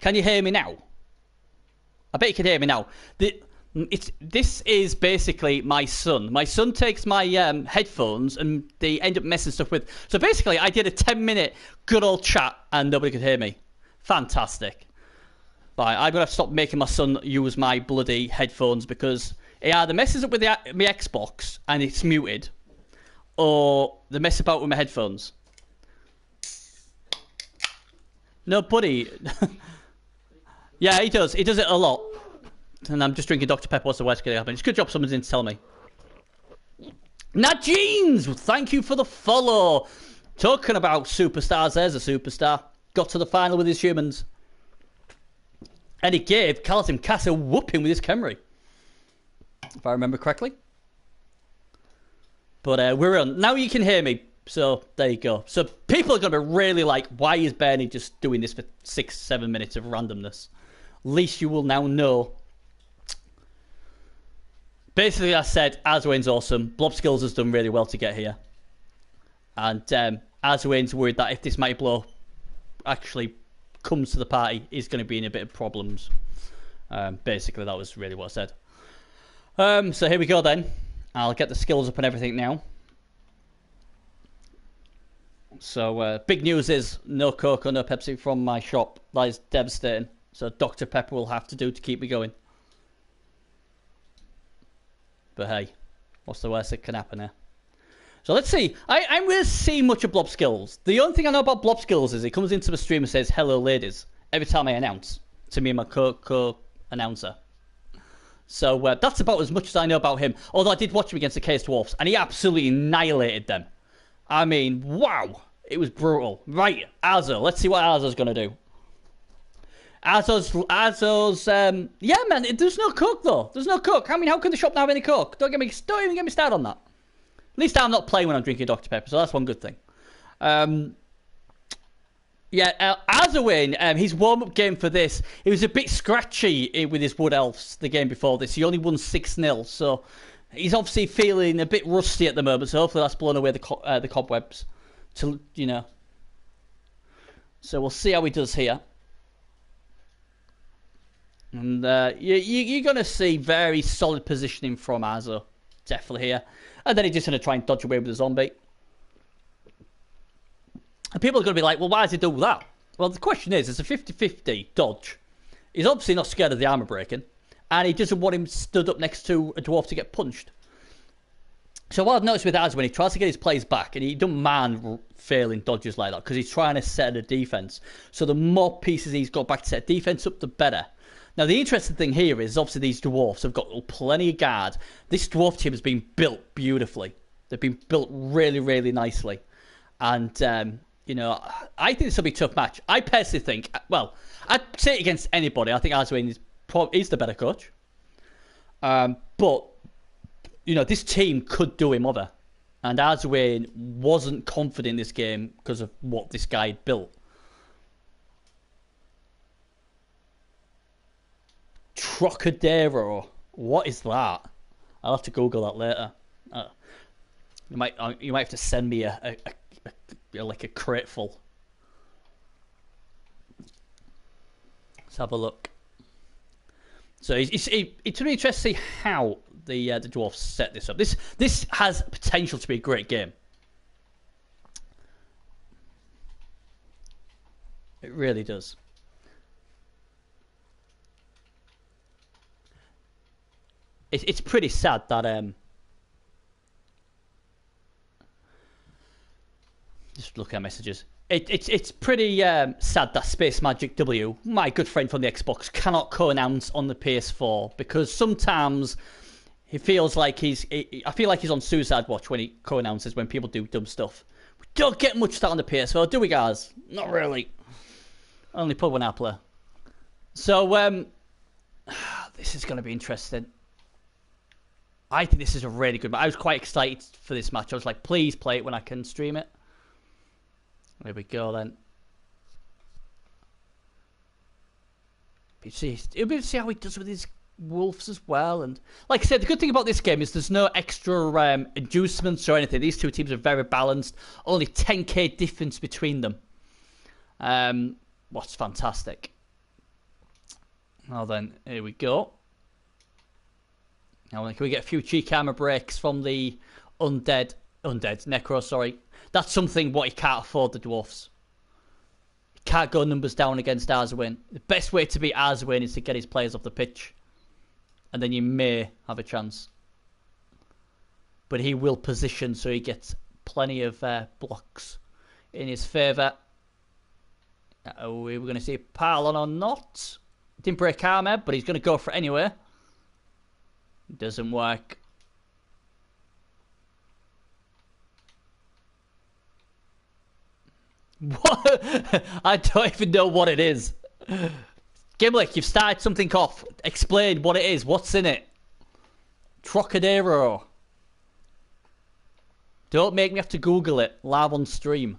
Can you hear me now? I bet you can hear me now. This is basically my son. My son takes my headphones and they end up messing stuff with. So basically, I did a 10-minute good old chat and nobody could hear me. Fantastic. Right, I'm going to have to stop making my son use my bloody headphones because he either messes up with my Xbox and it's muted, or they mess about with my headphones. No, buddy. Yeah, he does. He does it a lot. And I'm just drinking Dr. Pepper. What's the worst going to happen? It's a good job someone didn't tell me. Nat Jeans, thank you for the follow. Talking about superstars, there's a superstar. Got to the final with his humans. And he gave Carlton Cass a whooping with his Camry. If I remember correctly. But we're on. Now you can hear me. So, there you go. So, people are going to be really like, why is Bernie just doing this for 6-7 minutes of randomness? At least you will now know. Basically, I said, Arzowane's awesome. Blob Skills has done really well to get here. And Arzowane's worried that if this Mighty Blow actually comes to the party, he's going to be in a bit of problems. Basically, that was really what I said. So, here we go then. I'll get the skills up and everything now. So, big news is no Coke or no Pepsi from my shop. That is devastating. So, Dr. Pepper will have to do to keep me going. But hey, what's the worst that can happen here? So, let's see. I'm really seeing much of Blob Skills. The only thing I know about Blob Skills is he comes into the stream and says, hello, ladies, every time I announce to me and my co-announcer. So, that's about as much as I know about him. Although I did watch him against the Chaos Dwarfs, and he absolutely annihilated them. I mean, wow. It was brutal. Right, Arzo. Let's see what Arzo's going to do. Arzo's, yeah, man, there's no Coke, though. There's no Coke. I mean, how can the shop not have any Coke? Don't even get me started on that. At least I'm not playing when I'm drinking Dr. Pepper, so that's one good thing. Yeah, Arzowane, his warm-up game for this, it was a bit scratchy with his Wood Elves the game before this. He only won 6-0, so he's obviously feeling a bit rusty at the moment, so hopefully that's blown away the cobwebs. To, you know. So we'll see how he does here. And you're going to see very solid positioning from Arzo. Definitely here. And then he's just going to try and dodge away with the zombie. And people are going to be like, well, why does he do that? Well, the question is, it's a 50-50 dodge. He's obviously not scared of the armor breaking. And he doesn't want him stood up next to a dwarf to get punched. So what I've noticed with Az when he tries to get his plays back, and he doesn't mind failing dodges like that, because he's trying to set a defense. So the more pieces he's got back to set defense up, the better. Now the interesting thing here is obviously these dwarfs have got plenty of guard. This dwarf team has been built beautifully. They've been built really, really nicely. And, you know, I think this will be a tough match. I personally think, well, I'd say it against anybody. I think Arzowane is the better coach. But you know, this team could do him over. And Arzowane wasn't confident in this game because of what this guy had built. Trocadero. What is that? I'll have to Google that later. You might have to send me like a crate full. Let's have a look. So it's really interesting to see how the dwarfs set this up. This has potential to be a great game. It really does. It's pretty sad that just look at messages. It's pretty sad that Space Magic W, my good friend from the Xbox, cannot co-announce on the PS4 because sometimes he feels like I feel like he's on suicide watch when he co-announces when people do dumb stuff. We don't get much of that on the PS4, do we, guys? Not really. Only put one out player. So this is going to be interesting. I think this is a really good match. I was quite excited for this match. I was like, please play it when I can stream it. There we go then. It'll be to see how he does with his wolves as well. And like I said, the good thing about this game is there's no extra inducements or anything. These two teams are very balanced. Only 10k difference between them. What's fantastic. Now then, here we go. Now then, can we get a few cheek armor breaks from the undead necro? Sorry, that's something what he can't afford. The dwarfs. He can't go numbers down against Arzowane. The best way to beat Arzowane is to get his players off the pitch, and then you may have a chance. But he will position so he gets plenty of blocks in his favour. We were going to see a pile on or not. Didn't break armor, but he's going to go for it anyway. Doesn't work. What? I don't even know what it is. Gimlick, you've started something off. Explain what it is. What's in it? Trocadero. Don't make me have to Google it live on stream.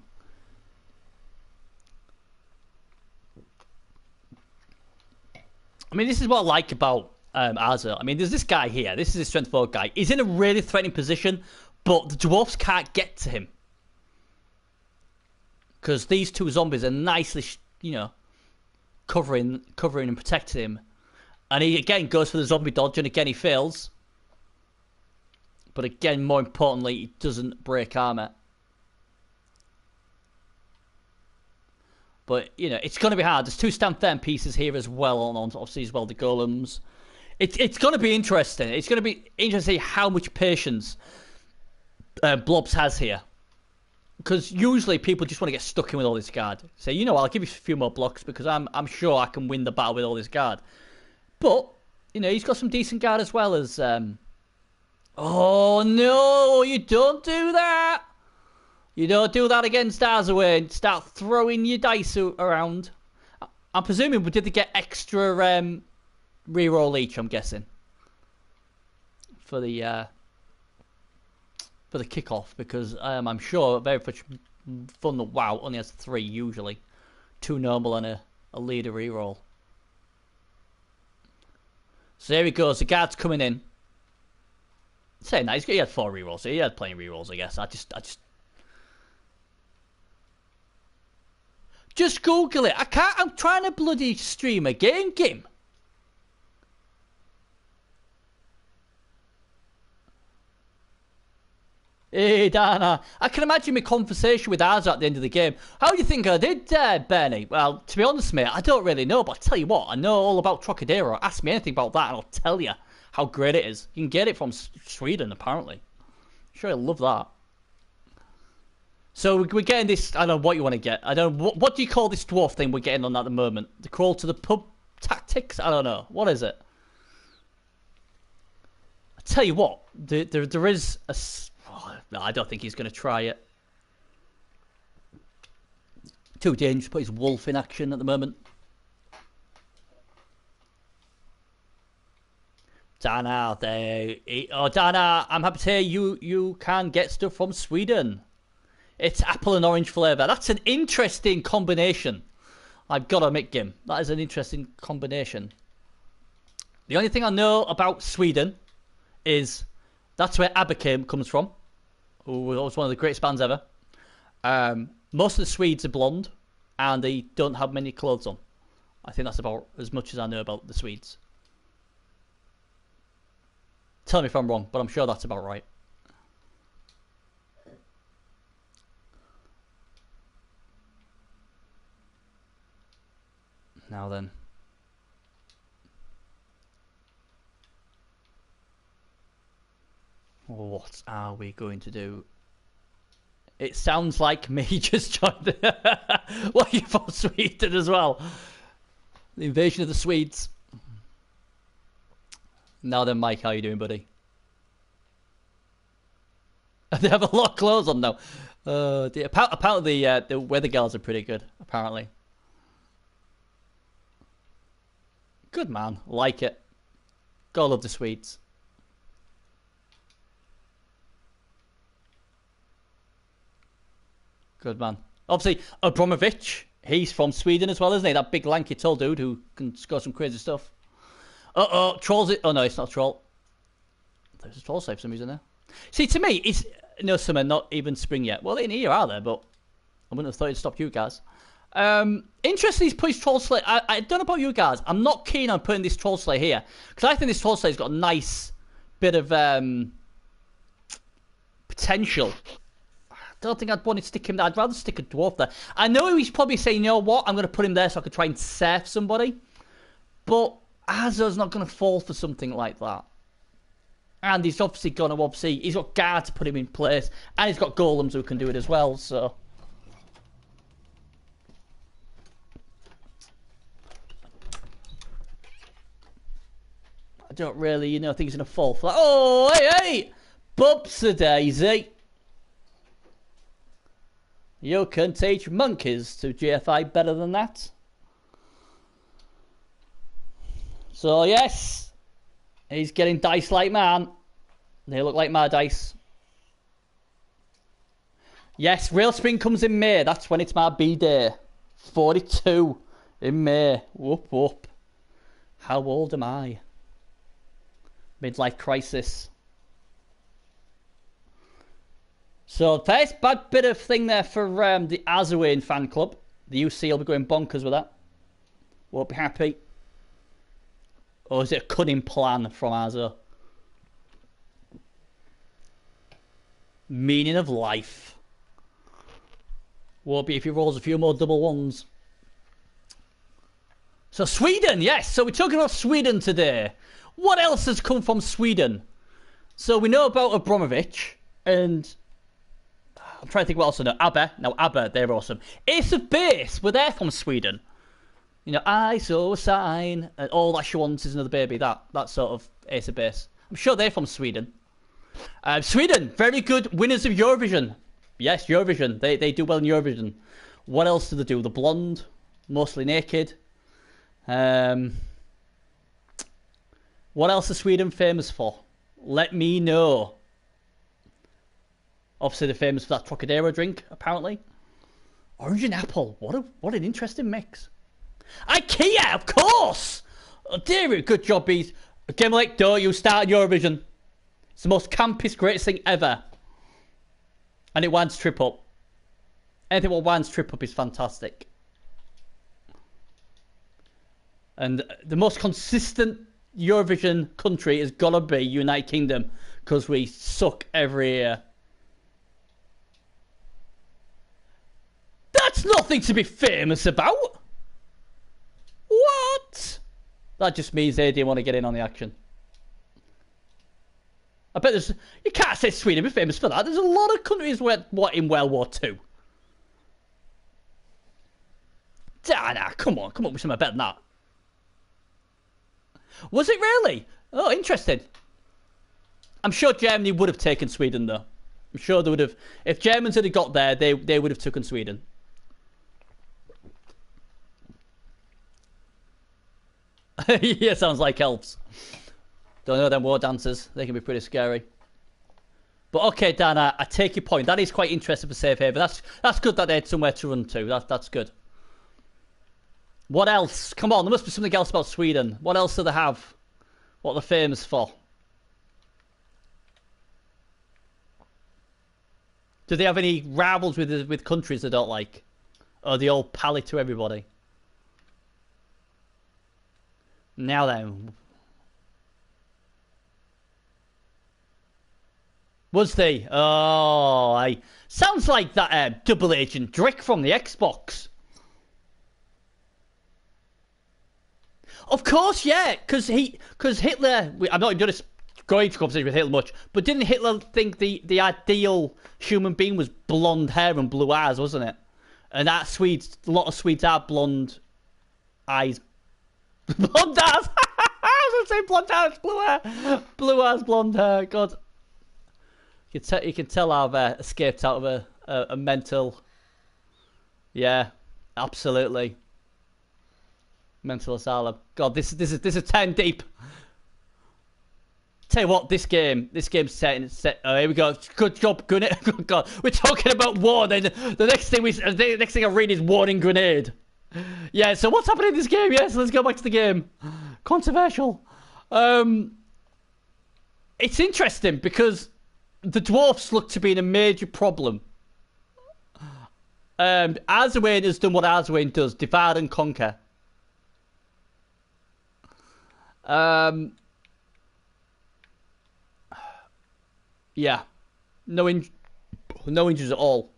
I mean, this is what I like about Arzo. I mean, there's this guy here. This is his strength 4 guy. He's in a really threatening position, but the dwarfs can't get to him. Because these two zombies are nicely, covering and protecting him. And he, again, goes for the zombie dodge, and again, he fails. But again, more importantly, he doesn't break armor. But, it's going to be hard. There's 2 stand firm pieces here as well, on obviously as well the golems. It's going to be interesting. It's going to be interesting how much patience Blobs has here. Because usually people just want to get stuck in with all this guard. Say, I'll give you a few more blocks because I'm sure I can win the battle with all this guard. But, he's got some decent guard as well as... Oh, no, you don't do that. You don't do that against Arzowane. Start throwing your dice around. I'm presuming we did get extra reroll each, I'm guessing. For the kickoff, because I'm sure very much fun that WoW only has 3 usually. 2 normal and a leader reroll. So there he goes, the guard's coming in. Saying that, he had 4 rerolls, so he had plenty of rerolls, I guess. I just Google it. I'm trying to bloody stream a game. Hey, Dana. I can imagine my conversation with Arzo at the end of the game. How do you think I did, Bernie? Well, to be honest, mate, I don't really know, but I'll tell you what, I know all about Trocadero. Ask me anything about that and I'll tell you how great it is. You can get it from Sweden, apparently. I'm sure you'll love that. So we're getting this, I don't know what you want to get. I don't know, what do you call this dwarf thing we're getting on at the moment? The crawl to the pub tactics? I don't know. What is it? I tell you what, there is a... Oh, no, I don't think he's going to try it. Too dangerous to put his wolf in action at the moment. Dana, Dana, I'm happy to hear you can get stuff from Sweden. It's apple and orange flavour. That's an interesting combination. I've got to admit, Gim. That is an interesting combination. The only thing I know about Sweden is that's where ABBA comes from. Who was one of the greatest bands ever. Most of the Swedes are blonde, and they don't have many clothes on. I think that's about as much as I know about the Swedes. Tell me if I'm wrong, but I'm sure that's about right. Now then. What are we going to do? It sounds like me just joined. What are you from Sweden as well? The invasion of the Swedes. Now then, Mike, how you doing, buddy? They have a lot of clothes on now. Apparently, the weather girls are pretty good. Apparently. Good man, like it. Gotta love the Swedes. Good man. Obviously, Abramovich, he's from Sweden as well, isn't he? That big lanky tall dude who can score some crazy stuff. Uh-oh, trolls it. Oh no, it's not a troll. There's a troll save for some reason there. See, to me, it's no summer, not even spring yet. Well, in here are there, but I wouldn't have thought it'd stop you guys. Interesting, he's put his troll slate. I don't know about you guys. I'm not keen on putting this troll slate here because I think this troll slate's got a nice bit of potential. I don't think I'd want to stick him there. I'd rather stick a dwarf there. I know he's probably saying, you know what, I'm going to put him there so I could try and surf somebody. But Arzo's not going to fall for something like that. And he's obviously going to, he's got guard to put him in place. And he's got golems who can do it as well, so. I don't really, think he's going to fall for that. Oh, hey! Bubs-a-daisy. You can teach monkeys to GFI better than that. So, yes. He's getting dice like man. They look like my dice. Yes, real spring comes in May. That's when it's my B-day. 42 in May. Whoop, whoop. How old am I? Midlife crisis. So, first bad bit of thing there for the Arzowane fan club. The UC will be going bonkers with that. Won't be happy. Or is it a cunning plan from Arzo? Meaning of life. Won't be if he rolls a few more double ones. So Sweden, yes. So we're talking about Sweden today. What else has come from Sweden? So we know about Abramovich. And I'm trying to think what else I know. ABBA. Now ABBA, they're awesome. Ace of Base, were they from Sweden? I saw a sign, and all that she wants is another baby. That sort of Ace of Base. I'm sure they're from Sweden. Sweden, very good winners of Eurovision. Yes, Eurovision. They do well in Eurovision. What else do they do? The blonde, mostly naked. What else is Sweden famous for? Let me know. Obviously, they're famous for that Trocadero drink, apparently. Orange and apple. What an interesting mix. IKEA, of course! Oh, dear, good job, Bees. Game like, don't you start Eurovision. It's the most campiest, greatest thing ever. And it winds trip up. Anything what winds trip up is fantastic. And the most consistent Eurovision country is gotta be United Kingdom, because we suck every year. That's nothing to be famous about! What? That just means they didn't want to get in on the action. I bet there's... You can't say Sweden be famous for that. There's a lot of countries where, in World War II. Nah, come on, with something better than that. Was it really? Oh, interesting. I'm sure Germany would have taken Sweden, though. I'm sure they would have... If Germans had got there, they would have taken Sweden. Yeah, sounds like elves. Don't know them war dancers. They can be pretty scary. But okay, Dan, I take your point. That is quite interesting for safe haven. That's good that they had somewhere to run to. That's good. What else? Come on, there must be something else about Sweden. What else do they have? What they're famous for? Do they have any rivals with countries they don't like? Or are they all pally to everybody? Now then. Was they? Oh, sounds like that double agent Drick from the Xbox. Of course, yeah, because Hitler. I'm not going to go into conversation with Hitler much, but didn't Hitler think the ideal human being was blonde hair and blue eyes, wasn't it? And that Swedes, a lot of Swedes have blonde eyes. Blonde eyes. I was going to say blonde eyes, blue hair, blue eyes, blonde hair. God, you can tell I've escaped out of a mental. Yeah, absolutely. Mental asylum. God, this is 10 deep. Tell you what, this game's set. Oh, here we go. Good job, grenade. God, we're talking about war. Then the next thing I read is warning grenade. Yeah. So what's happening in this game? Yes, let's go back to the game. Controversial. It's interesting because the dwarfs look to be in a major problem. Arzowane has done what Arzowane does: divide and conquer. Yeah, no injuries at all.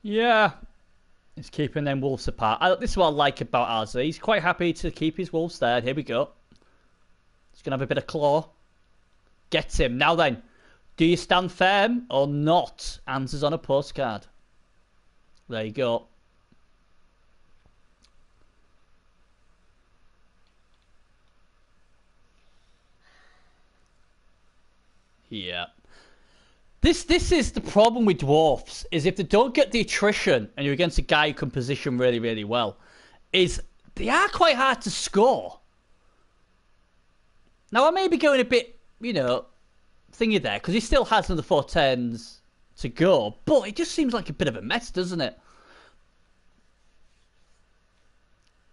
Yeah, he's keeping them wolves apart. This is what I like about Arzowane. He's quite happy to keep his wolves there. Here we go. He's gonna have a bit of claw. Gets him. Now then, do you stand firm or not? Answers on a postcard. There you go. Yeah. This is the problem with dwarfs, is if they don't get the attrition and you're against a guy who can position really, really well, is they are quite hard to score. Now I may be going a bit, you know, thingy there, because he still has another 4 turns to go, but it just seems like a bit of a mess, doesn't it?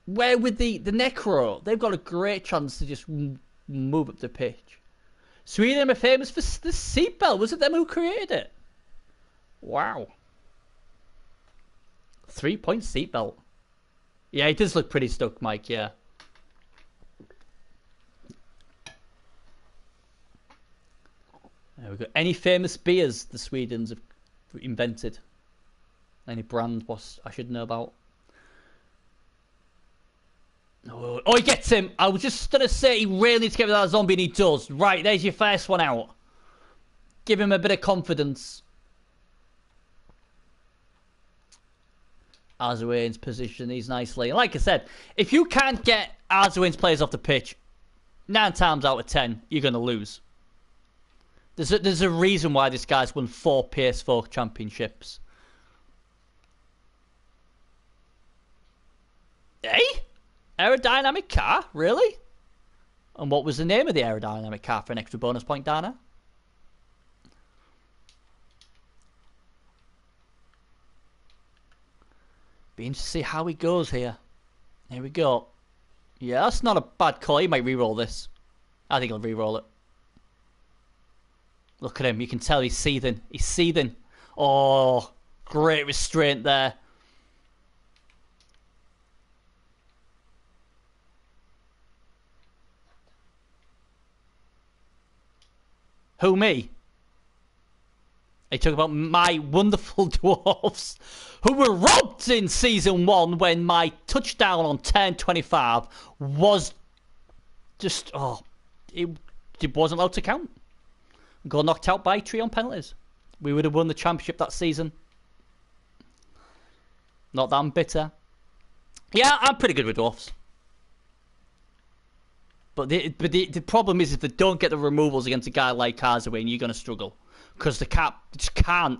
Where with the Necro, they've got a great chance to just move up the pitch. Sweden are famous for the seatbelt. Was it them who created it? Wow. 3-point seatbelt. Yeah, he does look pretty stuck, Mike, yeah. There we go. Any famous beers the Swedes have invented? Any brand I should know about? Oh, he gets him. I was just going to say he really needs to get rid of that zombie, and he does. Right, there's your first one out. Give him a bit of confidence. Arzowane's position these nicely. Like I said, if you can't get Arzowane's players off the pitch, 9 times out of 10, you're going to lose. There's a reason why this guy's won 4 Ps4 championships. Eh? Aerodynamic car? Really? And what was the name of the aerodynamic car for an extra bonus point, Dana? Be interested to see how he goes here. Here we go. Yeah, that's not a bad call. He might re-roll this. I think he'll re-roll it. Look at him. You can tell he's seething. He's seething. Oh, great restraint there. Who, me? They talk about my wonderful dwarfs who were robbed in Season 1 when my touchdown on turn 25 was just, it wasn't allowed to count. Got knocked out by 3 on penalties. We would have won the championship that season. Not that I'm bitter. Yeah, I'm pretty good with dwarfs. But the problem is if they don't get the removals against a guy like Arzowane, you're going to struggle. Because the cap just can't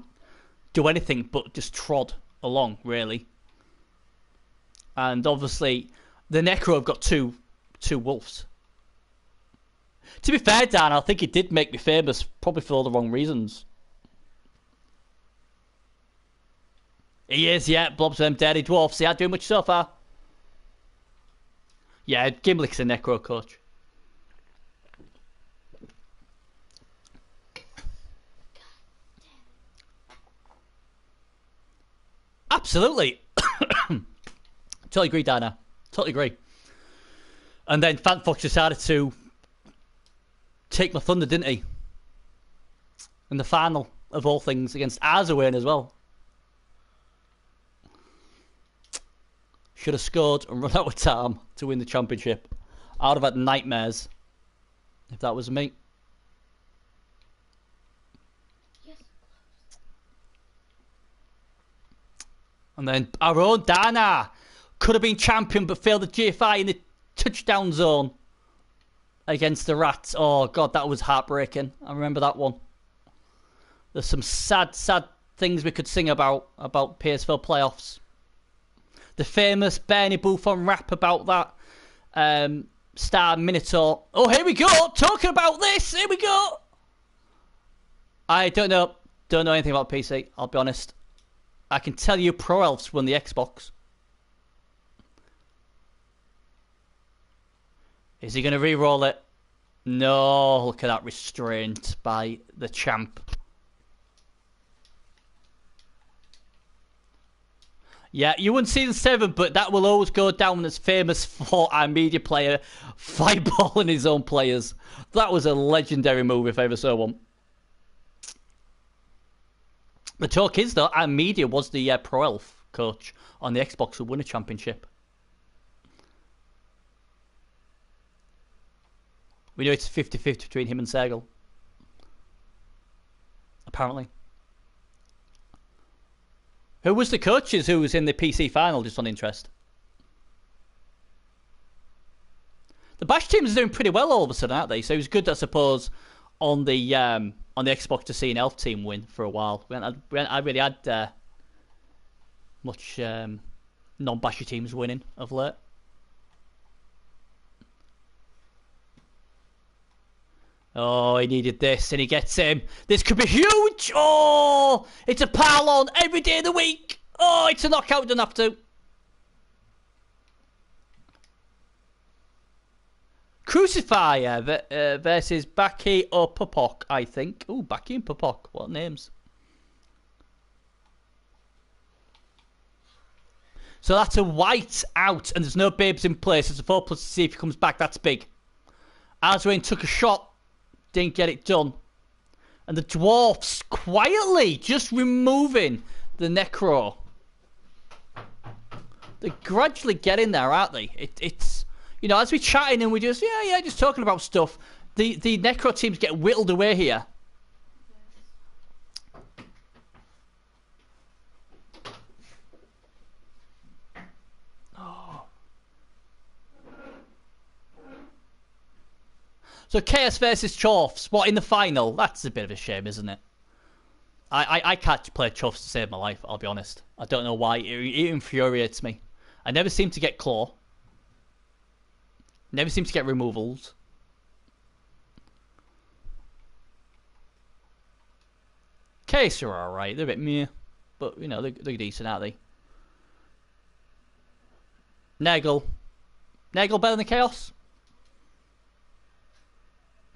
do anything but just trod along, really. And obviously, the Necro have got two wolves. To be fair, Dan, I think it did make me famous, probably for all the wrong reasons. He is, yeah. Blobs them dirty dwarfs. He ain't doing much so far. Yeah, Gimlick's a Necro coach. Absolutely. Totally agree, Dana. Totally agree. And then Fantfox decided to take my thunder, didn't he? In the final, of all things, against Arzowane as well. Should have scored and run out of time to win the championship. I'd have had nightmares if that was me. And then our own Dana could have been champion but failed the GFI in the touchdown zone against the Rats. Oh, God, that was heartbreaking. I remember that one. There's some sad, sad things we could sing about Ps4 playoffs. The famous Bernie Buffon rap about that Star Minotaur. Oh, here we go. Talking about this. Here we go. I don't know anything about PC, I'll be honest. I can tell you Pro Elves won the Xbox. Is he going to re-roll it? No, look at that restraint by the champ. Yeah, you wouldn't see in 7, but that will always go down as famous for our media player fireballing his own players. That was a legendary move if I ever saw one. The talk is, though, our media was the Pro Elf coach on the Xbox who won a championship. We know it's 50-50 between him and Sergel. Apparently. Who was the coaches who was in the PC final, just on interest? The Bash team is doing pretty well all of a sudden, aren't they? So it was good, I suppose, on the Xbox to see an Elf team win for a while. I really had much non-Bashy teams winning of late. Oh, he needed this, and he gets him. This could be huge. Oh, it's a pile-on every day of the week. Oh, it's a knockout. Doesn't have to. Crucifier versus Baki or Popok, I think. Oh, Baki and Popok. What names? So that's a white out, and there's no babes in place. It's a 4+ to see if he comes back. That's big. Arzowane took a shot. Didn't get it done. And the dwarfs quietly just removing the Necro. They're gradually getting there, aren't they? It's, you know, as we're chatting and we just, just talking about stuff, the Necro teams get whittled away here. So Chaos versus Chorfs, what, in the final? That's a bit of a shame, isn't it? I can't play Chorfs to save my life, I'll be honest. I don't know why, it infuriates me. I never seem to get claw. Never seem to get removals. Chaos are alright, they're a bit meh. But, you know, they're decent, aren't they? Nagel. Nagel better than Chaos?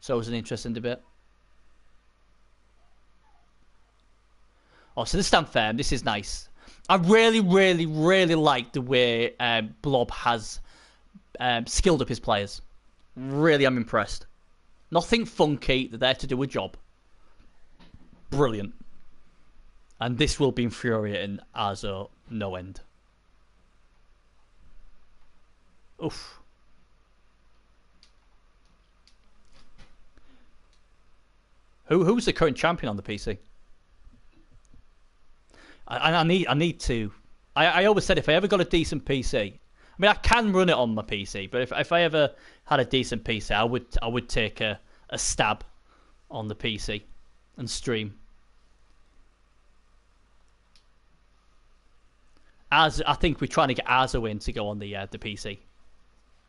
So it was an interesting debate. Oh, so this stand firm. This is nice. I really, really, really like the way Blob has skilled up his players. Really, I'm impressed. Nothing funky. They're there to do a job. Brilliant. And this will be infuriating Arzo no end. Oof. Who's the current champion on the PC? I need to. I always said if I ever got a decent PC, I mean I can run it on my PC, but if I ever had a decent PC, I would take a stab on the PC and stream. As I think we're trying to get Arzo in to go on the PC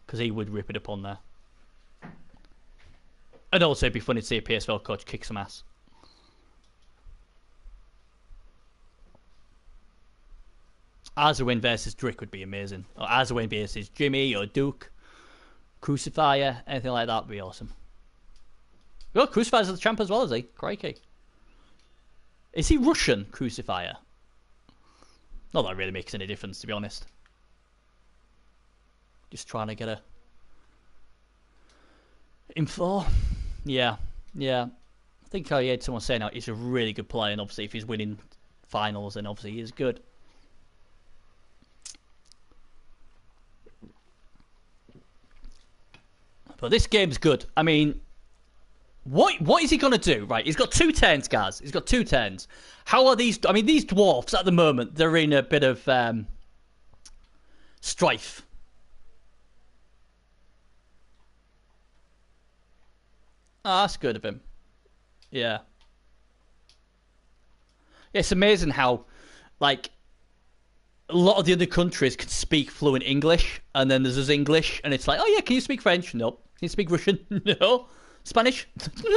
because he would rip it up on there. And also, it'd be funny to see a Ps4 coach kick some ass. Arzowane versus Drick would be amazing. Or Arzowane versus Jimmy or Duke. Crucifier, anything like that would be awesome. Oh, Crucifier's the champ as well, is he? Crikey. Is he Russian, Crucifier? Not that it really makes any difference, to be honest. Just trying to get a info. Yeah. I think I heard someone saying he's a really good player, and obviously if he's winning finals, then obviously he is good. But this game's good. I mean, what is he going to do? Right, he's got 2 turns, guys. He's got 2 turns. How are these? I mean, these dwarfs at the moment, they're in a bit of strife. Oh, that's good of him. Yeah. It's amazing how, like, a lot of the other countries can speak fluent English, and then there's English, and it's like, oh yeah, can you speak French? Nope. Can you speak Russian? No. Spanish?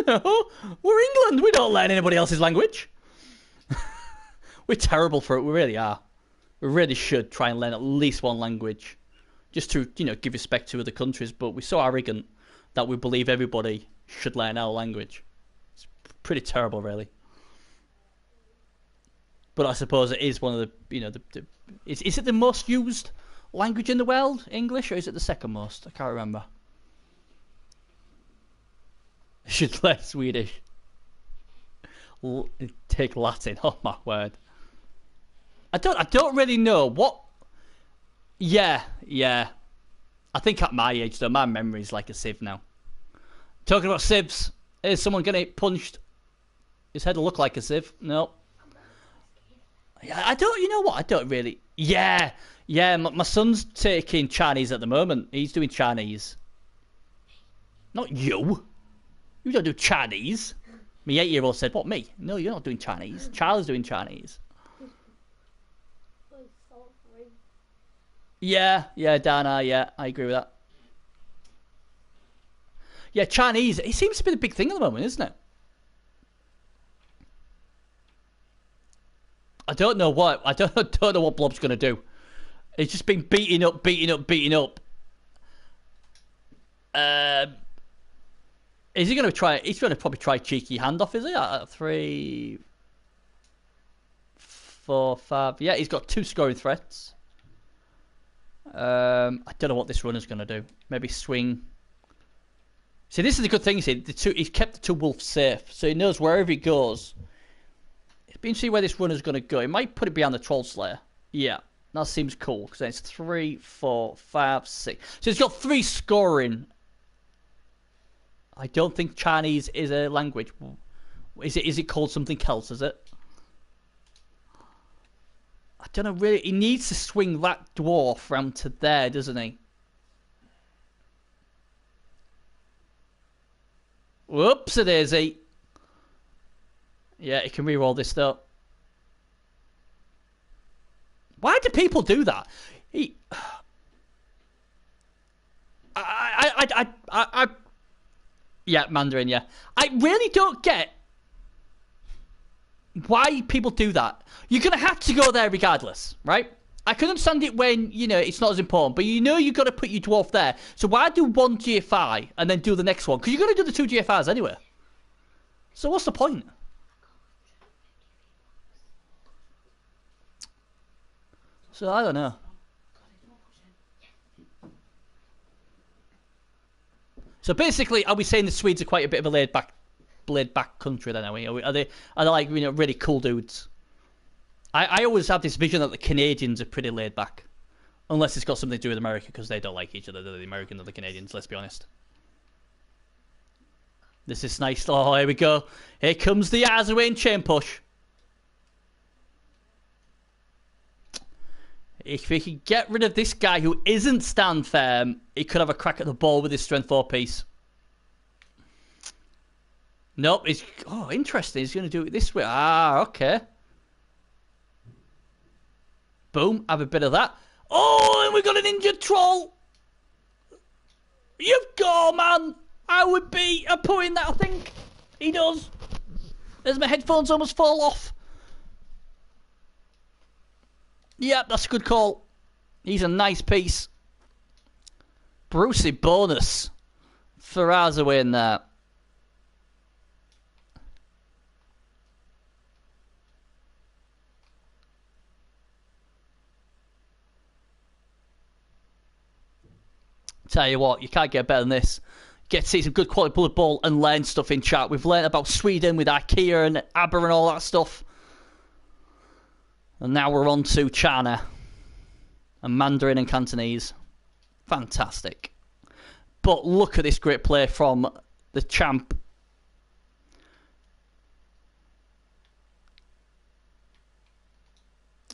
No. We're England. We don't learn anybody else's language. We're terrible for it. We really are. We really should try and learn at least one language, just to, you know, give respect to other countries. But we're so arrogant that we believe everybody should learn our language. It's pretty terrible, really. But I suppose it is one of the is it the most used language in the world, English, or is it the second most? I can't remember. I should learn Swedish. Take Latin. Oh my word. I don't really know what. Yeah. I think at my age though, my memory's like a sieve now. Talking about sieves, is someone getting punched? His head will look like a sieve. No. I don't. You know what? I don't really. Yeah. My son's taking Chinese at the moment. He's doing Chinese. Not you. You don't do Chinese. My 8-year-old said, "What, me? No, you're not doing Chinese. Charlie's doing Chinese." Yeah, Dana. Yeah, I agree with that. Yeah, Chinese. It seems to be the big thing at the moment, isn't it? I don't know what. I don't know what Blob's gonna do. He's just been beating up. Is he gonna try? He's gonna probably try cheeky handoff. Is he? 3, 4, 5. Yeah, he's got 2 scoring threats. I don't know what this runner's gonna do. Maybe swing. See, this is the good thing. See, he's kept the 2 wolves safe, so he knows wherever he goes. It's been see where this runner's gonna go. He might put it behind the Troll Slayer. Yeah, that seems cool because then it's 3, 4, 5, 6. So he's got 3 scoring. I don't think Chinese is a language. Is it called something else? Is it? I don't know really. He needs to swing that dwarf round to there, doesn't he? Whoopsie-daisy. Yeah, he can re-roll this though. Why do people do that? Yeah, Mandarin, yeah. I really don't get why people do that. You're going to have to go there regardless, right? I can understand it when, it's not as important, but you've got to put your dwarf there. So why do 1 GFI and then do the next one? Because you're going to do the 2 GFIs anyway. So what's the point? So I don't know. So basically, are we saying the Swedes are quite a bit of a laid back country then, are we? Are they like, really cool dudes? I always have this vision that the Canadians are pretty laid back. Unless it's got something to do with America, because they don't like each other, the Americans or the Canadians, let's be honest. This is nice. Oh, here we go. Here comes the Arzowane chain push. If we could get rid of this guy who isn't stand firm, he could have a crack at the ball with his strength 4 piece. Nope. Interesting. He's going to do it this way. Ah, okay. Boom. Have a bit of that. Oh, and we got an injured troll. You've got, man. I would be putting that, I think. He does. There's my headphones almost fall off. Yep, that's a good call. He's a nice piece. Brucey bonus for Arzowane there. Tell you what, you can't get better than this. Get to see some good quality bullet ball and learn stuff in chat. We've learned about Sweden with IKEA and ABBA and all that stuff. And now we're on to China and Mandarin and Cantonese. Fantastic. But look at this great play from the champ.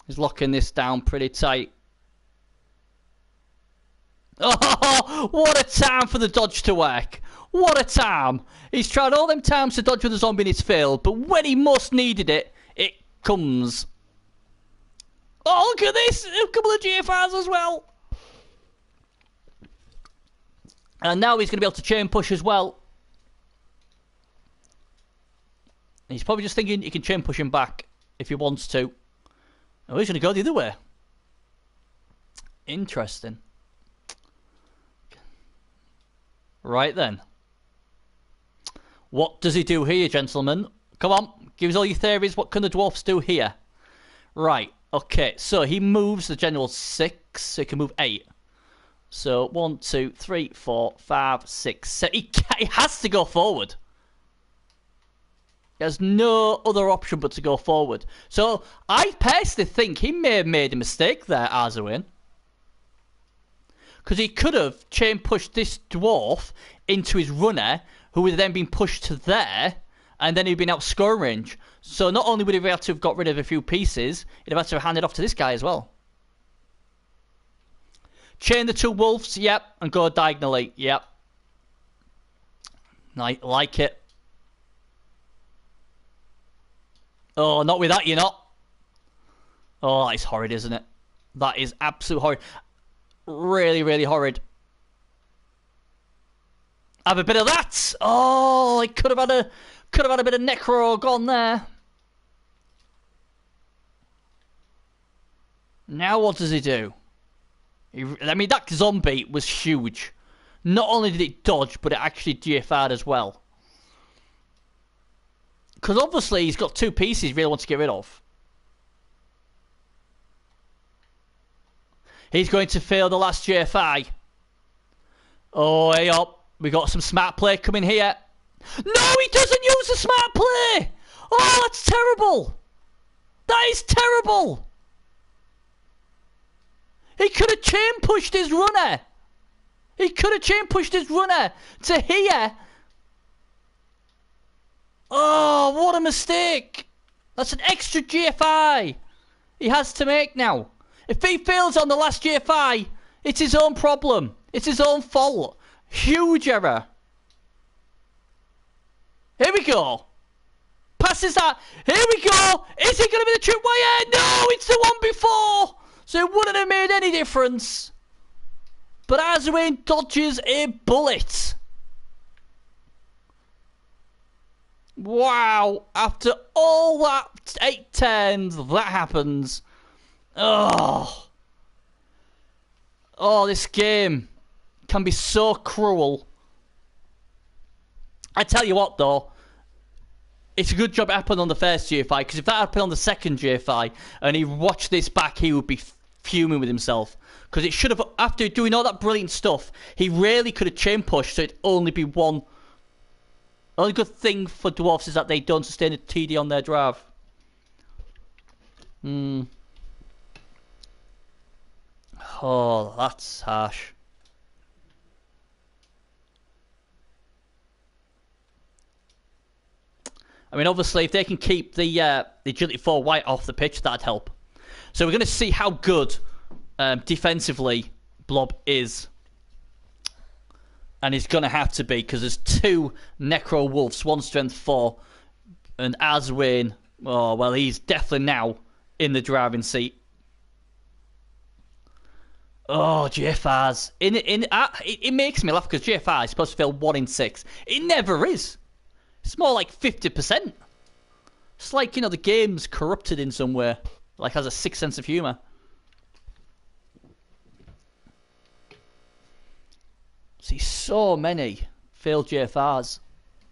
He's locking this down pretty tight. Oh, what a time for the dodge to work. What a time. He's tried all them times to dodge with the zombie and it's failed. But when he most needed it, it comes. Oh, look at this! A couple of GFRs as well. And now he's going to be able to chain push as well. He's probably just thinking he can chain push him back if he wants to. Oh, he's going to go the other way. Interesting. Right then. What does he do here, gentlemen? Come on, give us all your theories. What can the dwarfs do here? Right, okay, so he moves the general 6, so he can move 8. So 1, 2, 3, 4, 5, 6, 7. He has to go forward. He has no other option but to go forward. So I personally think he may have made a mistake there, Arzowane. Because he could have chain pushed this dwarf into his runner, who would have then been pushed to there, and then he'd been out scoring range. So not only would he have had to have got rid of a few pieces, he'd have had to have handed off to this guy as well. Chain the 2 wolves, yep, and go diagonally, yep. Like it. Oh, not with that, you're not. Oh, that is horrid, isn't it? That is absolute horrid. Really, really horrid. Have a bit of that. Oh, I could have had a bit of necro gone there. Now what does he do? I mean, that zombie was huge. Not only did it dodge, but it actually GFR'd as well. Because obviously he's got 2 pieces he really wants to get rid of. He's going to fail the last GFI. Oh, hey up. We got some smart play coming here. No, he doesn't use the smart play. Oh, that's terrible. That is terrible. He could have chain pushed his runner. He could have chain pushed his runner to here. Oh, what a mistake. That's an extra GFI he has to make now. If he fails on the last GFI, it's his own problem. It's his own fault. Huge error. Here we go. Passes that. Here we go. Is he going to be the tripwire? No, it's the one before. So it wouldn't have made any difference. But Arzowane dodges a bullet. Wow. After all that 8 turns, that happens. Oh. Oh, this game can be so cruel. I tell you what, though. It's a good job it happened on the first GFI, because if that happened on the second GFI, and he watched this back, he would be fuming with himself. Because it should have, after doing all that brilliant stuff, he really could have chain pushed, so it'd only be one. The only good thing for dwarfs is that they don't sustain a TD on their drive. Oh, that's harsh. I mean, obviously, if they can keep the agility 4 white off the pitch, that'd help. So we're going to see how good defensively Blob is. And he's going to have to be, because there's 2 Necro Wolves, 1 Strength 4, and Arzowane, oh, well, he's definitely now in the driving seat. Oh, GFRs. It makes me laugh, because GFR is supposed to fail 1 in 6. It never is. It's more like 50%. It's like, you know, the game's corrupted in some way. Like, has a sick sense of humour. See so many failed GFRs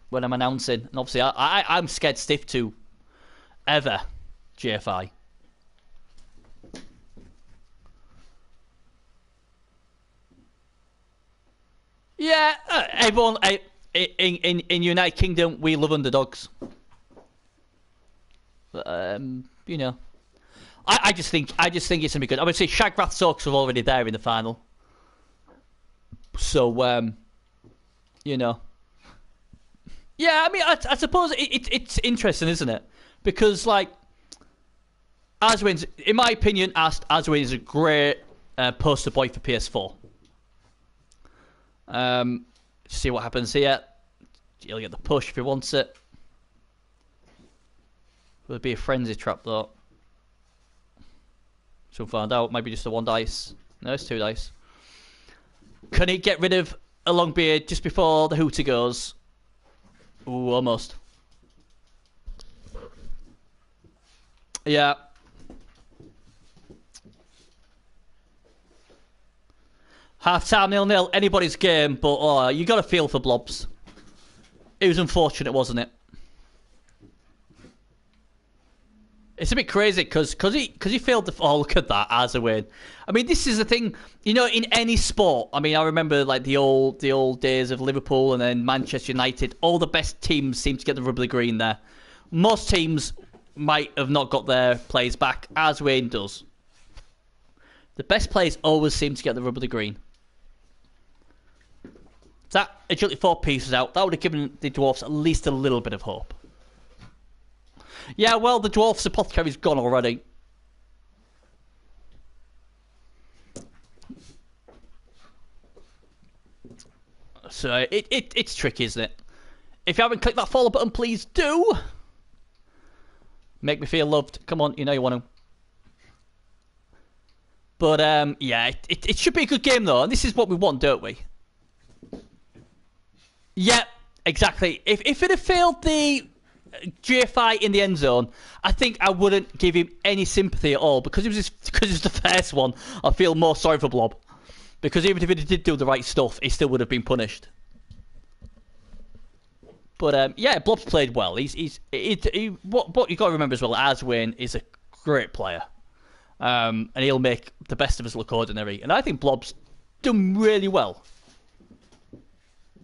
when I'm announcing. And obviously, I'm scared stiff to ever GFI. Yeah, everyone in United Kingdom, we love underdogs. But, you know, I just think it's gonna be good. I would say Shagrath Soaks are already there in the final. So, you know, yeah. I mean, I suppose it's interesting, isn't it? Because like, Arzowane's, in my opinion, Arzowane is a great poster boy for PS4. See what happens here. He'll get the push if he wants it. Will it be a frenzy trap though? So we'll find out. Maybe just the 1 dice. No, it's 2 dice. Can he get rid of a Longbeard just before the hooter goes? Ooh, almost. Yeah. Half time 0-0. Anybody's game, but you got to feel for Blobs. It was unfortunate, wasn't it? It's a bit crazy because he failed the. Oh, look at that, Arzowane. I mean, this is the thing. You know, in any sport. I mean, I remember like the old days of Liverpool and then Manchester United. All the best teams seem to get the rub of the green there. Most teams might have not got their players back. Arzowane does. The best players always seem to get the rub of the green. That agility 4 pieces out. That would have given the dwarfs at least a little bit of hope. Yeah, well, the dwarf's apothecary's gone already. So it's tricky, isn't it? If you haven't clicked that follow button, please do. Make me feel loved. Come on, you know you want to. But yeah, it should be a good game though, and this is what we want, don't we? Yeah, exactly. If it had failed the GFI in the end zone, I think I wouldn't give him any sympathy at all because it was the first one. I feel more sorry for Blob because even if he did do the right stuff, he still would have been punished. But yeah, Blob's played well. What you got to remember as well, Arzowane is a great player, and he'll make the best of us look ordinary. And I think Blob's done really well.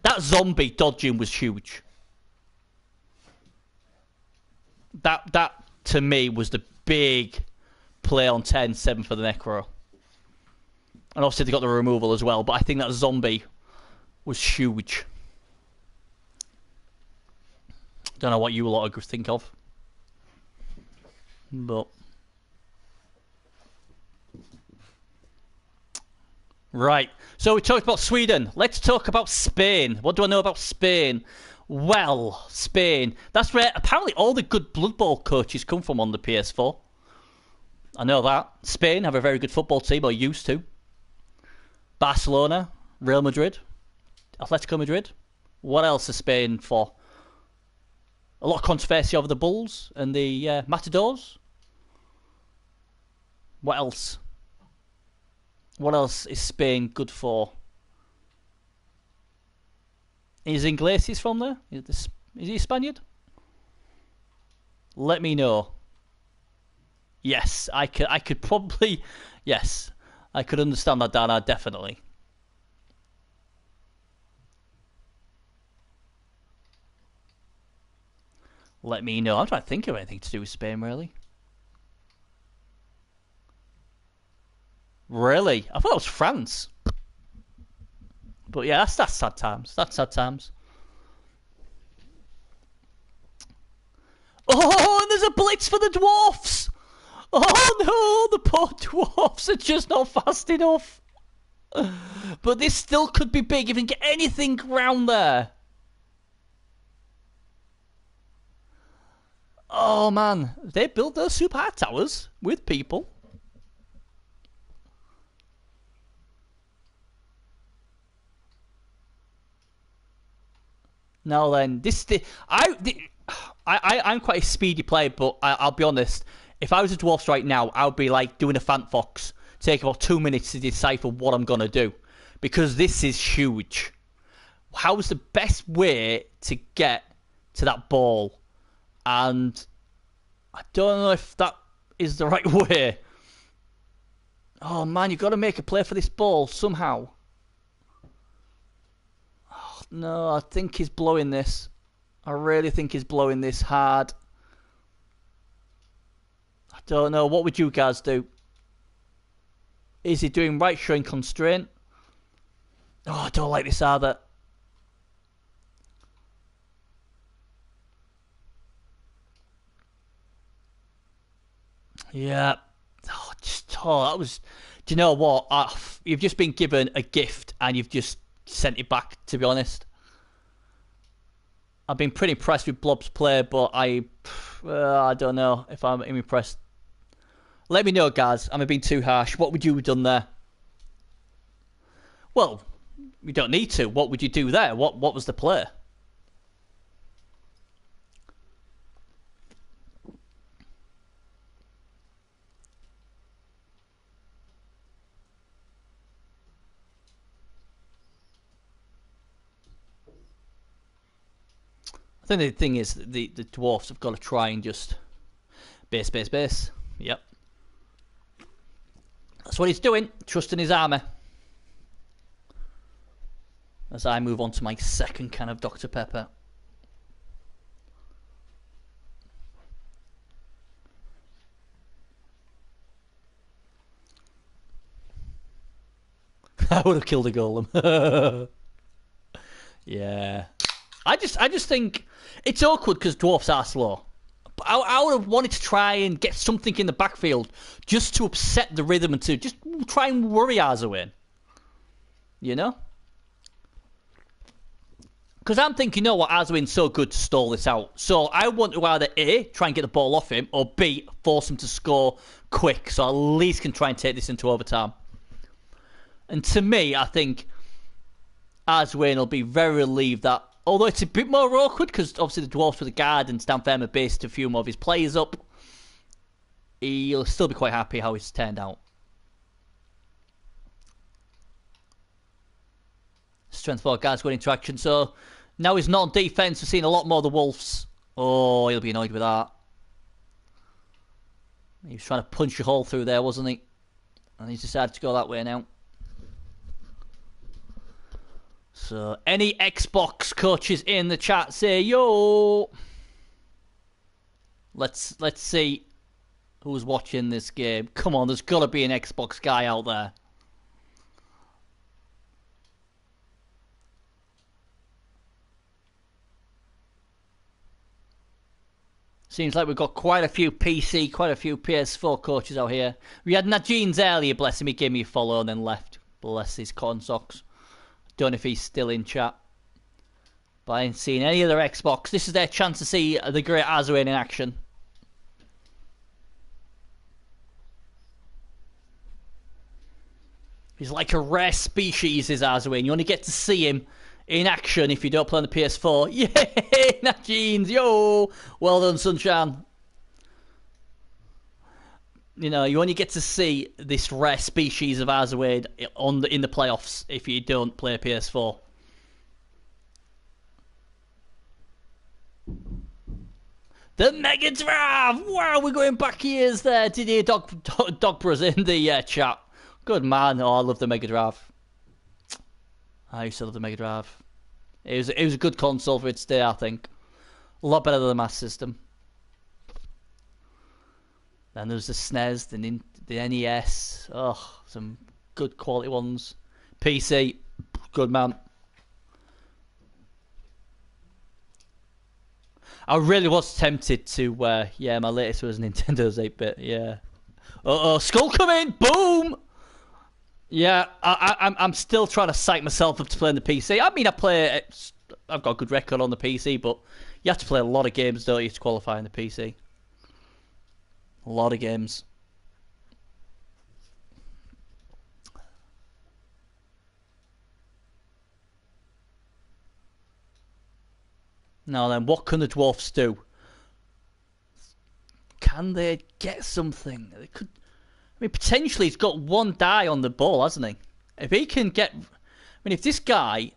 That zombie dodging was huge. That to me was the big play on 10-7 for the Necro. And obviously they got the removal as well, but I think that zombie was huge. Don't know what you lot think of. But right. So we talked about Sweden. Let's talk about Spain. What do I know about Spain? Well, Spain. That's where apparently all the good Blood Bowl coaches come from on the PS4. I know that. Spain have a very good football team, or used to. Barcelona, Real Madrid, Atletico Madrid. What else is Spain for? A lot of controversy over the Bulls and the Matadors. What else? What else is Spain good for? Is Iglesias from there? Is he a Spaniard? Let me know. Yes, I could probably... Yes, I could understand that, Dana, definitely. Let me know. I'm trying to think of anything to do with Spain, really. Really? I thought it was France. But yeah, that's sad times. That's sad times. Oh, and there's a blitz for the dwarfs. Oh no, the poor dwarfs are just not fast enough. But this still could be big if you can get anything round there. Oh man, they built those super high towers with people. Now then, I'm quite a speedy player, but I'll be honest. If I was a dwarf right now, I would be like doing a Fant Fox, take about 2 minutes to decipher what I'm gonna do, because this is huge. How's the best way to get to that ball? And I don't know if that is the right way. Oh man, you've got to make a play for this ball somehow. Oh, no, I think he's blowing this. I really think he's blowing this hard. I don't know. What would you guys do? Is he doing right, showing constraint? Oh, I don't like this either. Yeah. That was... Do you know what? You've just been given a gift and you've just sent it back, to be honest. I've been pretty impressed with Blob's play, but I don't know if I'm impressed. Let me know, guys. Am I being too harsh? What would you have done there? Well, you don't need to. What would you do there? What was the play? I think the thing is, the dwarfs have got to try and just base. Yep. That's what he's doing, trusting his army. As I move on to my second can of Dr. Pepper. I would have killed a golem. Yeah. I just think it's awkward because dwarfs are slow. I would have wanted to try and get something in the backfield just to upset the rhythm and to just try and worry Arzowane. You know? Because I'm thinking, you know what, Arzowane's so good to stall this out. So I want to either A, try and get the ball off him, or B, force him to score quick so at least can try and take this into overtime. And to me, I think Arzowane will be very relieved that, although it's a bit more awkward because obviously the dwarfs with the guard and Stan Fairman based a few more of his players up, he'll still be quite happy how it's turned out. Strength 4 guards good interaction, so now he's not on defense. We're seeing a lot more of the wolves. Oh, he'll be annoyed with that. He was trying to punch a hole through there, wasn't he? And he's decided to go that way now. So, any Xbox coaches in the chat, say yo. Let's see who's watching this game. Come on, there's got to be an Xbox guy out there. Seems like we've got quite a few PC, quite a few PS4 coaches out here. We had Najeen's earlier, bless him, he gave me a follow and then left. Bless his corn socks. Don't know if he's still in chat. But I ain't seen any other Xbox. This is their chance to see the great Arzowane in action. He's like a rare species, is Arzowane. You only get to see him in action if you don't play on the PS4. Yay! Najeen's, yo! Well done, Sunshine. You know, you only get to see this rare species of Arzowane in the playoffs if you don't play PS4. The Mega Drive! Wow, we're going back years there. Did you hear Dog Bros in the chat? Good man. Oh, I love the Mega Drive. I used to love the Mega Drive. It was a good console for its day, I think. A lot better than the Master System. Then there's the SNES, the NES. Oh, some good quality ones. PC, good man. I really was tempted to, yeah, my latest was Nintendo's 8-bit, yeah. Uh-oh, Skull coming! Boom! Yeah, I'm still trying to psych myself up to play on the PC. I mean, I've got a good record on the PC, but you have to play a lot of games, don't you, to qualify on the PC. A lot of games. Now then, what can the dwarfs do? Can they get something? They could. I mean, potentially he's got one die on the ball, hasn't he? If he can get... I mean, if this guy...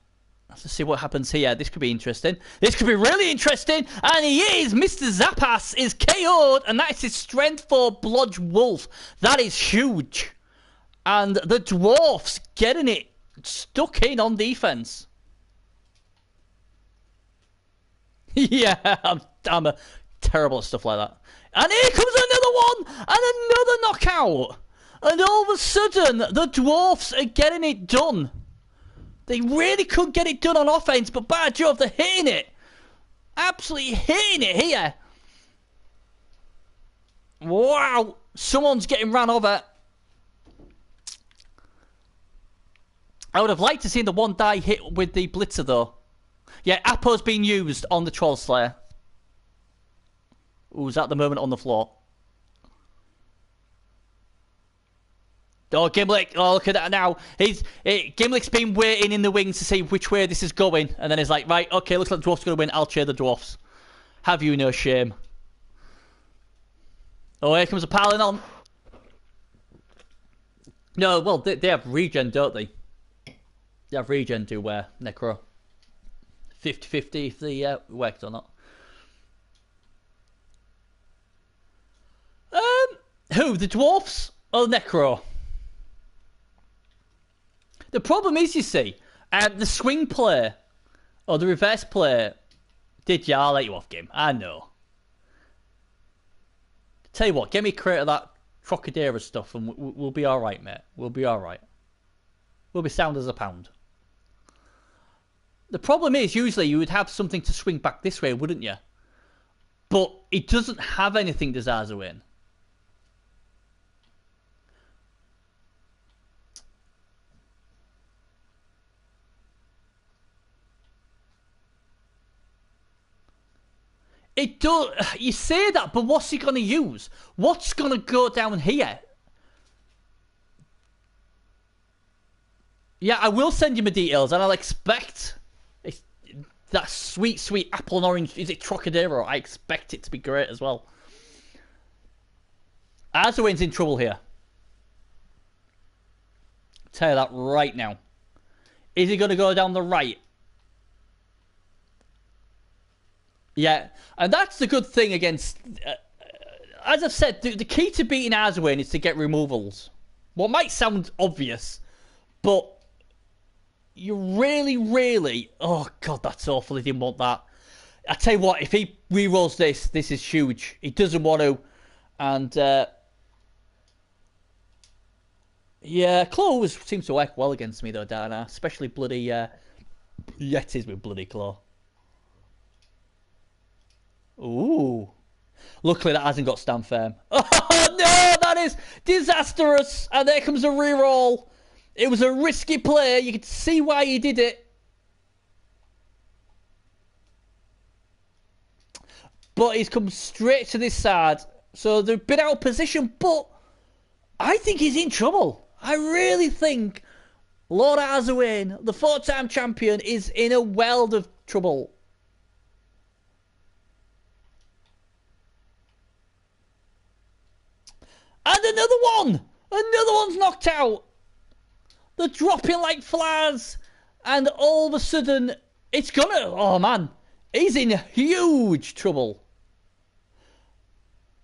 Let's see what happens here. This could be interesting. This could be really interesting. And he is. Mr. Zappas is KO'd. And that is his strength 4 Blodge Wolf. That is huge. And the dwarfs getting it stuck in on defense. Yeah, I'm a terrible at stuff like that. And here comes another one. And another knockout. And all of a sudden, the dwarfs are getting it done. They really could get it done on offense, but by Jove, they're hitting it. Absolutely hitting it here. Wow. Someone's getting ran over. I would have liked to see the one die hit with the blitzer, though. Yeah, Apo's being used on the Troll Slayer, who's at the moment on the floor. Oh, Gimlick. Oh, look at that now. Gimlick's been waiting in the wings to see which way this is going. And then he's like, right, okay, looks like the dwarf's going to win. I'll cheer the dwarfs. Have you no shame? Oh, here comes a piling on. No, well, they have regen, don't they? They have regen to Necro. 50-50 if they worked or not. Who? The dwarfs or the necro? The problem is, you see, the swing play or the reverse play. I'll let you off, game. I know. Tell you what, get me a crate of that Trocadero stuff and we'll be alright, mate. We'll be alright. We'll be sound as a pound. The problem is, usually you would have something to swing back this way, wouldn't you? But it doesn't have anything, does Arzowane? It does. You say that, but what's he going to use? What's going to go down here? Yeah, I will send you my details, and I'll expect that sweet, sweet apple and orange. Is it Trocadero? I expect it to be great as well. Arzowane's in trouble here. I'll tell you that right now. Is he going to go down the right? Yeah, and that's the good thing against... as I've said, the key to beating Arzowane is to get removals. What might sound obvious, but you really, really... Oh, God, that's awful. He didn't want that. I tell you what, if he rerolls this, this is huge. He doesn't want to. And, yeah, Claw seems to work well against me, though, Dana. Especially bloody Yetis with bloody Claw. Ooh. Luckily that hasn't got stand firm. Oh no, that is disastrous. And there comes a reroll. It was a risky play. You can see why he did it. But he's come straight to this side. So they're a bit out of position, but I think he's in trouble. I really think Lord Arzowane, the 4-time champion, is in a world of trouble. And another one! Another one's knocked out! They're dropping like flies. And all of a sudden, it's gonna... Oh, man. He's in huge trouble.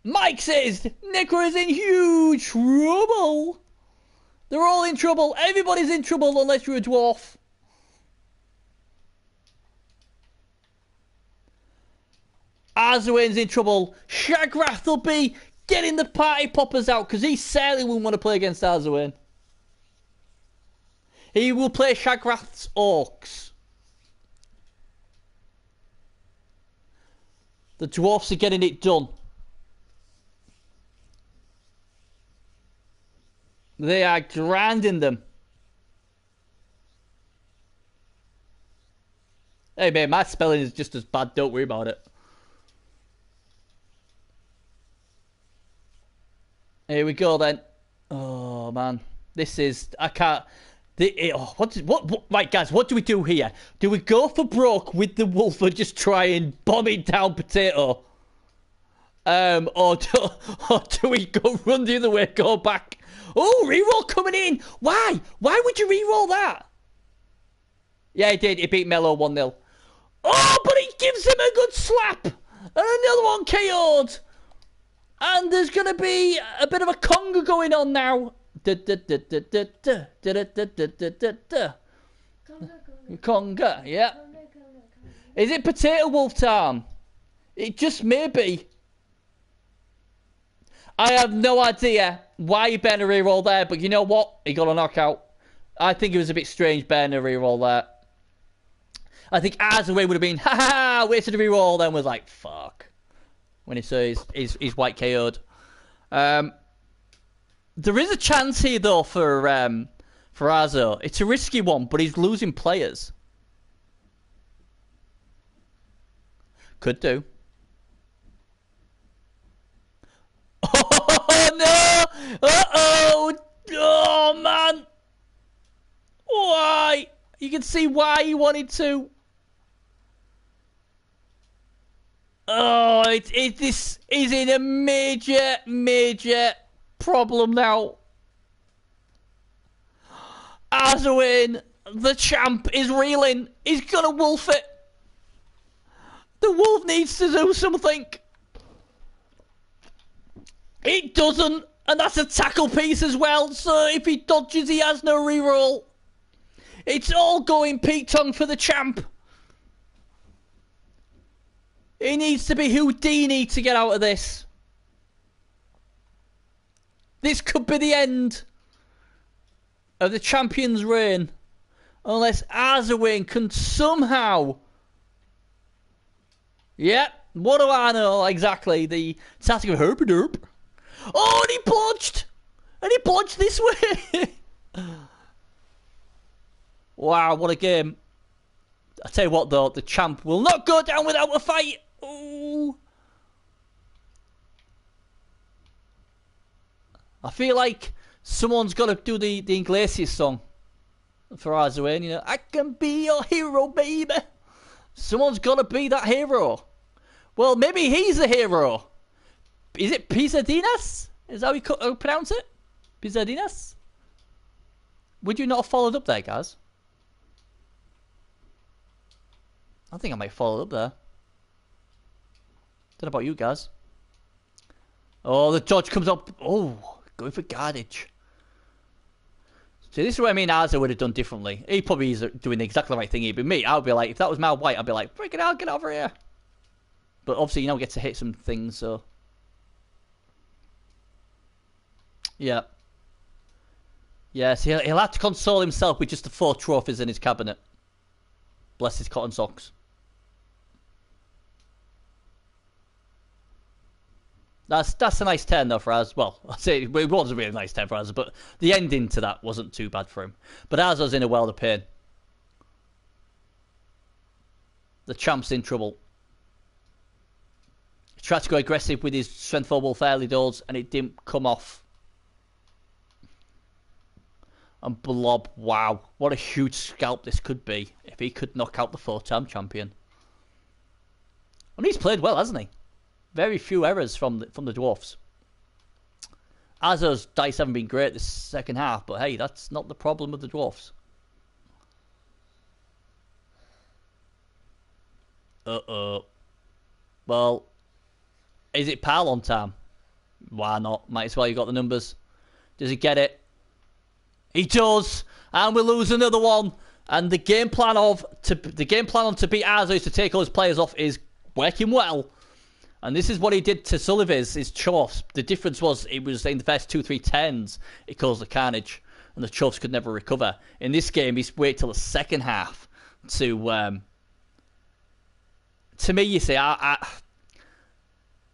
Mike says, Necro is in huge trouble. They're all in trouble. Everybody's in trouble unless you're a dwarf. Arzowane's in trouble. Shagrath will be... getting the party poppers out, because he certainly wouldn't want to play against Arzowane. He will play Shagrath's Orcs. The dwarfs are getting it done. They are grinding them. Hey, man, my spelling is just as bad. Don't worry about it. Here we go then. Oh man, this is I can't. Right, guys, what do we do here? Do we go for broke with the wolf or just try and bomb it down potato? Or do we go run the other way, go back? Oh, reroll coming in. Why? Why would you reroll that? Yeah, he did. He beat Mello 1-0. Oh, but he gives him a good slap. And another one KO'd. And there's going to be a bit of a conga going on now. Conga, yeah. Is it Potato Wolf time? It just may be. I have no idea why he burned a reroll there, but you know what? He got a knockout. I think it was a bit strange burning a reroll there. I think Arzowane would have been, ha ha, wasted a reroll, then was like, fuck. When he saw his white KO'd. There is a chance here, though, for Arzo. It's a risky one, but he's losing players. Could do. Oh, no! Uh-oh! Oh, man! Why? You can see why he wanted to. Oh, this is in a major problem now. Arzowane, the champ, is reeling. He's gonna wolf it. The wolf needs to do something. It doesn't And that's a tackle piece as well, so if he dodges, he has no reroll. It's all going Pete Tong for the champ. He needs to be Houdini to get out of this. This could be the end of the champion's reign. Unless Arzowane can somehow... Yep, what do I know exactly? The tactic of herp derp. Oh, and he plunged! And he plunged this way! Wow, what a game. I tell you what though, the champ will not go down without a fight. Ooh. I feel like someone's got to do the Iglesias song for Arzowane, you know. I can be your hero, baby. Someone's got to be that hero. Well, maybe he's the hero. Is it Pizzadinas? Is that how you pronounce it? Pizzadinas? Would you not have followed up there, guys? I think I might follow up there. Don't know about you guys. Oh, the dodge comes up. Oh, going for Gardage. See, this is what I mean Arzo would have done differently. He probably is doing exactly the right thing here. But me, I would be like, if that was my white, I'd be like, freaking out, get over here. But obviously, you know, get to hit some things, so. Yeah. Yes, he'll have to console himself with just the 4 trophies in his cabinet. Bless his cotton socks. That's a nice turn though for us. Well, I'd say it was a really nice turn for us, but the ending to that wasn't too bad for him. But Arzo's in a world of pain. The champ's in trouble. He tried to go aggressive with his strength 4 wolf early doors, and it didn't come off. And Blob, wow, what a huge scalp this could be if he could knock out the 4-time champion. And he's played well, hasn't he? Very few errors from the dwarfs. Arzo's dice haven't been great this second half, but hey, that's not the problem with the dwarfs. Uh-oh. Well, is it Parlon time? Why not? Might as well, you got the numbers. Does he get it? He does, and we lose another one. And the game plan on to beat Arzo is to take all his players off is working well. And this is what he did to Sullivan's, his chuffs. The difference was it was in the first 2-3 turns it caused the carnage, and the chuffs could never recover. In this game, he's waited till the second half to me, you see, I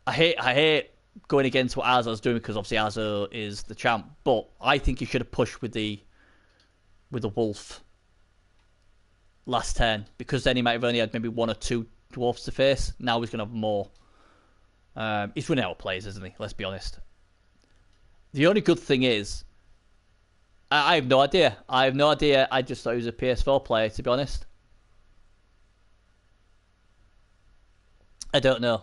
hate going against what Arzo's doing because obviously Arzo is the champ, but I think he should have pushed with the wolf last turn, because then he might have only had maybe 1 or 2 dwarfs to face. Now he's going to have more. He's running out of players, isn't he? Let's be honest. The only good thing is, I have no idea. I just thought he was a Ps4 player, to be honest. I don't know.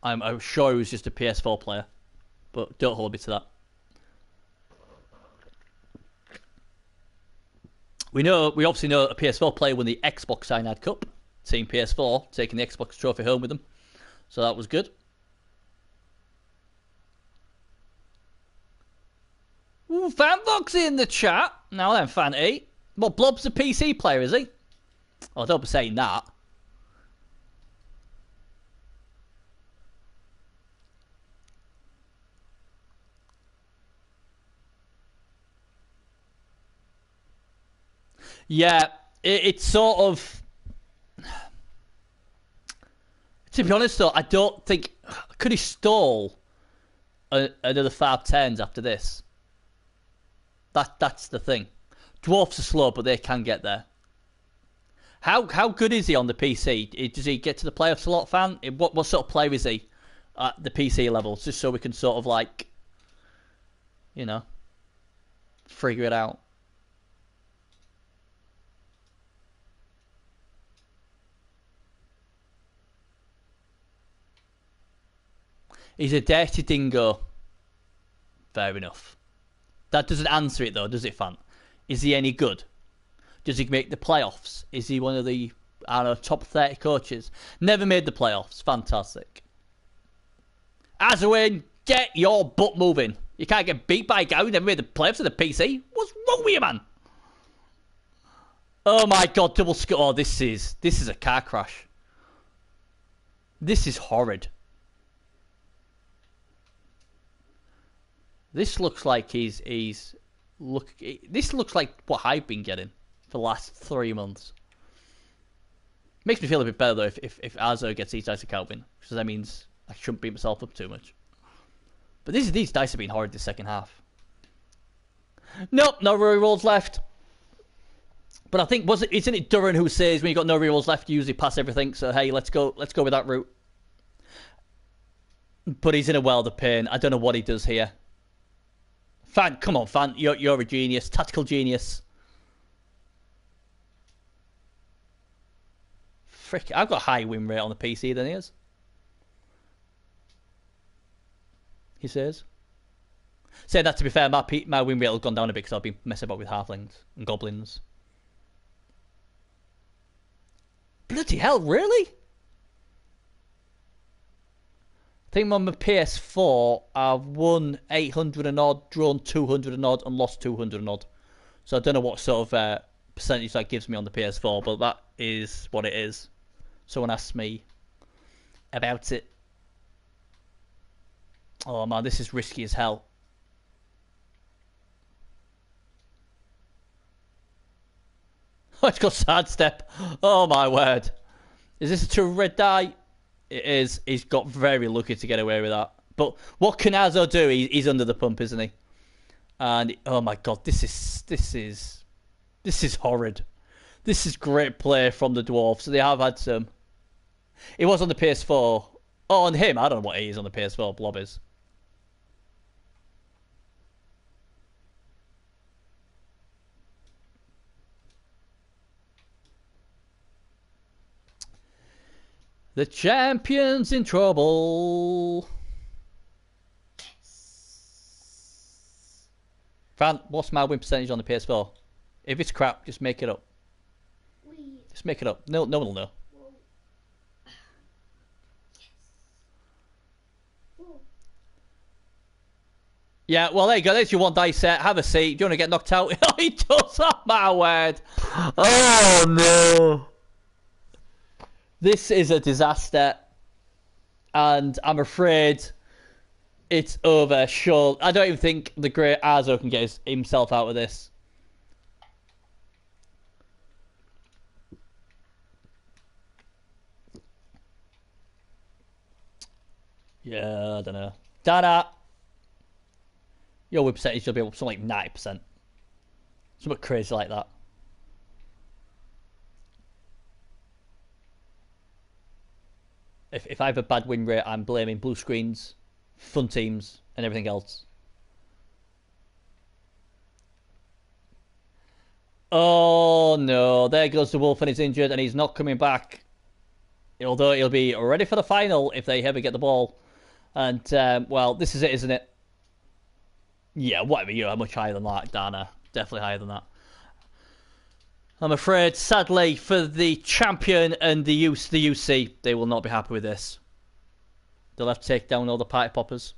I'm sure he was just a Ps4 player, but don't hold me to that. We obviously know a Ps4 player won the Xbox Cyanide Cup. Team Ps4 taking the Xbox trophy home with them, so that was good. Ooh, Fanvox in the chat. Now then, Fan 8. Well, Blob's a PC player, is he? Oh, don't be saying that. Yeah, it's sort of... To be honest, though, I don't think... Could he stall another 5 turns after this? That's the thing. Dwarfs are slow, but they can get there. How good is he on the PC? Does he get to the playoffs a lot, Fan? What sort of player is he at the PC level? Just so we can sort of like, you know, figure it out. He's a dirty dingo. Fair enough. That doesn't answer it though, does it, Fan? Is he any good? Does he make the playoffs? Is he one of the, I don't know, top 30 coaches? Never made the playoffs. Fantastic. Arzowane, get your butt moving. You can't get beat by a guy who never made the playoffs to the PC. What's wrong with you, man? Oh my god, double score. Oh, this is a car crash. This is horrid. This looks like this looks like what I've been getting for the last 3 months. Makes me feel a bit better though if Arzo gets these dice to Calvin, because that means I shouldn't beat myself up too much. But these dice have been horrid this second half. Nope, no rerolls left. But I think isn't it Duran who says when you got no rerolls left, you usually pass everything. So hey, let's go with that route. But he's in a world of pain. I don't know what he does here. Fan, come on, Fan, you're a genius, tactical genius. Frick, I've got a high win rate on the PC than he is. He says. Saying that, to be fair, my win rate has gone down a bit because I've been messing about with halflings and goblins. Bloody hell, really? I think on my PS4, I've won 800 and odd, drawn 200 and odd, and lost 200 and odd. So I don't know what sort of percentage that gives me on the PS4, but that is what it is. Someone asked me about it. Oh man, this is risky as hell. Oh, it's got sidestep. Oh my word. Is this a true red die? It is. He's got very lucky to get away with that. But what can Arzo do? He's under the pump, isn't he? And oh my god, this is horrid. This is great play from the dwarves. So they have had some. It was on the PS4. Oh, on him, I don't know what he is on the PS4. Blob is. The champion's in trouble. Fran, what's my win percentage on the PS4? If it's crap, just make it up. Just make it up. No one will know. Yeah, well, there you go. There's your one dice set. Have a seat. Do you want to get knocked out? Oh, he does. Oh, my word. Oh, no. This is a disaster. And I'm afraid it's over. Sure. I don't even think the great Arzo can get himself out of this. Yeah, I don't know. Dada. Your win percentage will be up to something like 90%. Something crazy like that. If I have a bad win rate, I'm blaming blue screens, fun teams, and everything else. Oh no, there goes the wolf and he's injured and he's not coming back. Although he'll be ready for the final if they ever get the ball. And, well, this is it, isn't it? Yeah, whatever, you're much higher than that, Dana. Definitely higher than that. I'm afraid, sadly, for the champion and the UC, they will not be happy with this. They'll have to take down all the party poppers.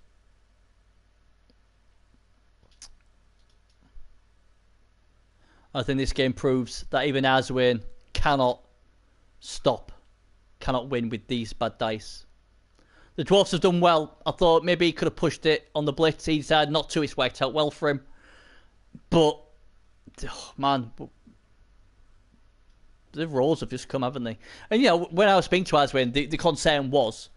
I think this game proves that even Arzowane cannot win with these bad dice. The Dwarfs have done well. I thought maybe he could have pushed it on the blitz. He decided not to. It's worked out well for him. But, oh, man, the rolls have just come, haven't they? And, you know, when I was speaking to Arzowane, the concern was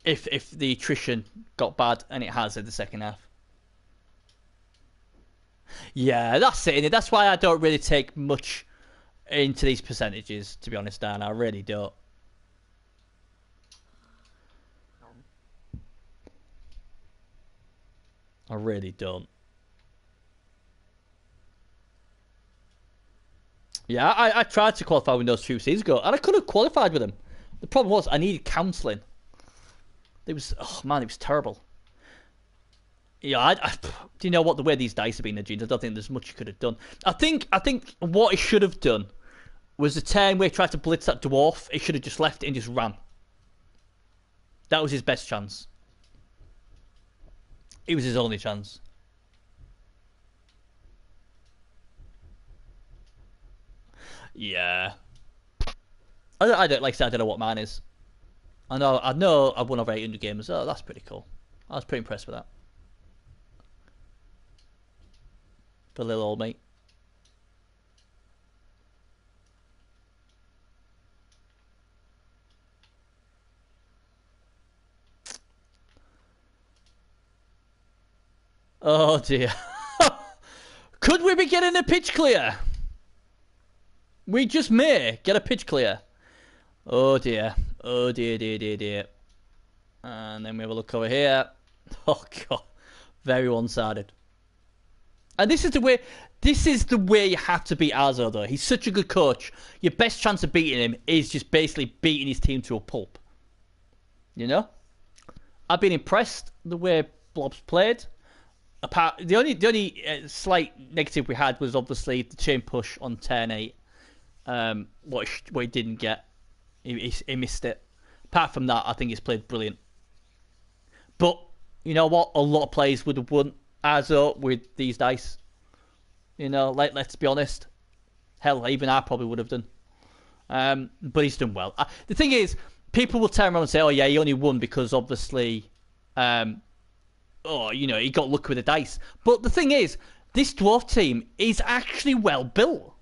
if the attrition got bad, and it has in the second half. Yeah, that's it. That's why I don't really take much into these percentages, to be honest, Dan. I really don't. I really don't. Yeah, I tried to qualify with those 2 seasons ago, and I could have qualified with them. The problem was I needed counselling. It was, oh man, it was terrible. Yeah, do you know what, the way these dice have been, Najin, I don't think there's much you could have done. I think what he should have done was the turn where he tried to blitz that dwarf. He should have just left it and just ran. That was his best chance. It was his only chance. Yeah. I don't like I said, I don't know what mine is. I know I've won over 800 games. Oh, that's pretty cool. I was pretty impressed with that. For little old mate. Oh dear. Could we be getting a pitch clear? We just may get a pitch clear. Oh dear. Oh dear, dear, dear, dear. And then we have a look over here. Oh god. Very one-sided. And this is the way you have to beat Arzo though. He's such a good coach. Your best chance of beating him is just basically beating his team to a pulp. You know? I've been impressed the way Blob's played. The only slight negative we had was obviously the chain push on turn 8. What he didn't get. He missed it. Apart from that, I think he's played brilliant. But, you know what? A lot of players would have won Arzo with these dice. You know, let's be honest. Hell, even I probably would have done. But he's done well. The thing is, people will turn around and say, oh yeah, he only won because obviously, he got lucky with the dice. But the thing is, this dwarf team is actually well built.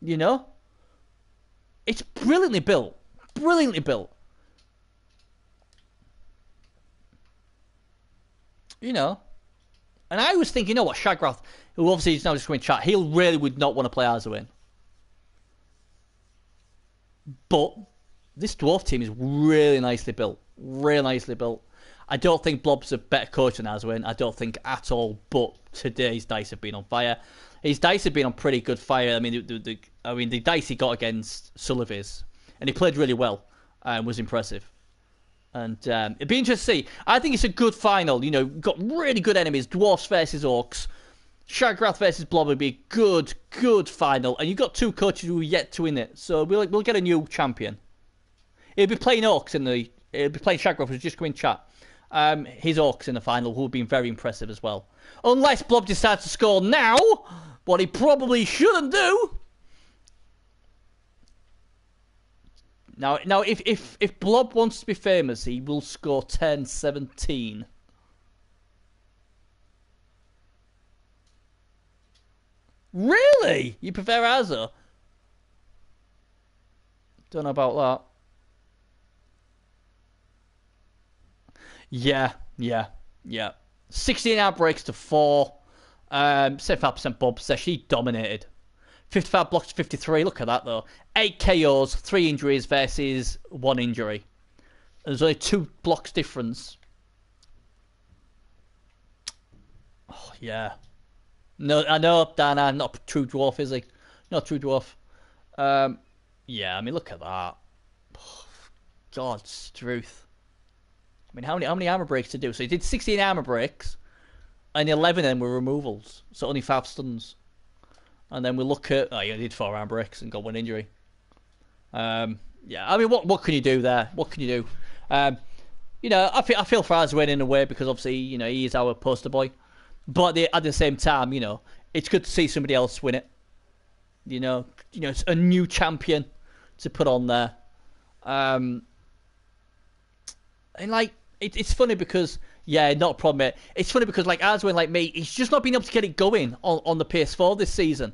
You know? It's brilliantly built. Brilliantly built. You know? And I was thinking, you know what, Shagrath, who obviously is now just going to chat, he really would not want to play Arzowane. But this dwarf team is really nicely built. Really nicely built. I don't think Blob's a better coach than Arzowane. I don't think at all. But today's dice have been on fire. His dice have been on pretty good fire. I mean, the dice he got against Sullivan's, and he played really well and was impressive. And it'd be interesting to see. I think it's a good final. You know, got really good enemies. Dwarfs versus Orcs. Shagrath versus Blob would be a good final. And you've got two coaches who are yet to win it. So we'll get a new champion. He'll be playing Orcs he'll be playing Shagrath, who's just come in chat. His Orcs in the final, who have been very impressive as well. Unless Blob decides to score now, what he probably shouldn't do. Now, if Blob wants to be famous, he will score 10-17. Really? You prefer Arzo? Don't know about that. Yeah. 16 outbreaks to 4. 75% Bob possession. He dominated. 55 blocks to 53. Look at that, though. 8 KOs, 3 injuries versus 1 injury. There's only 2 blocks difference. Oh, yeah. No, I know, Dan, I'm not a true dwarf, is he? Not a true dwarf. Yeah, I mean, look at that. Oh, God's truth. I mean, how many armor breaks to do? So he did 16 armor breaks, and 11 of them were removals. So only 5 stuns. And then we look at... Oh, yeah, he did 4 armor breaks and got 1 injury. Yeah, I mean, what can you do there? What can you do? You know, I feel for Arzowane in a way because obviously, you know, he is our poster boy. But at the same time, you know, it's good to see somebody else win it. You know, it's a new champion to put on there. And like, it's funny because, yeah, not a problem. It's funny because like Arzowane, like me, he's just not been able to get it going on the Ps4 this season.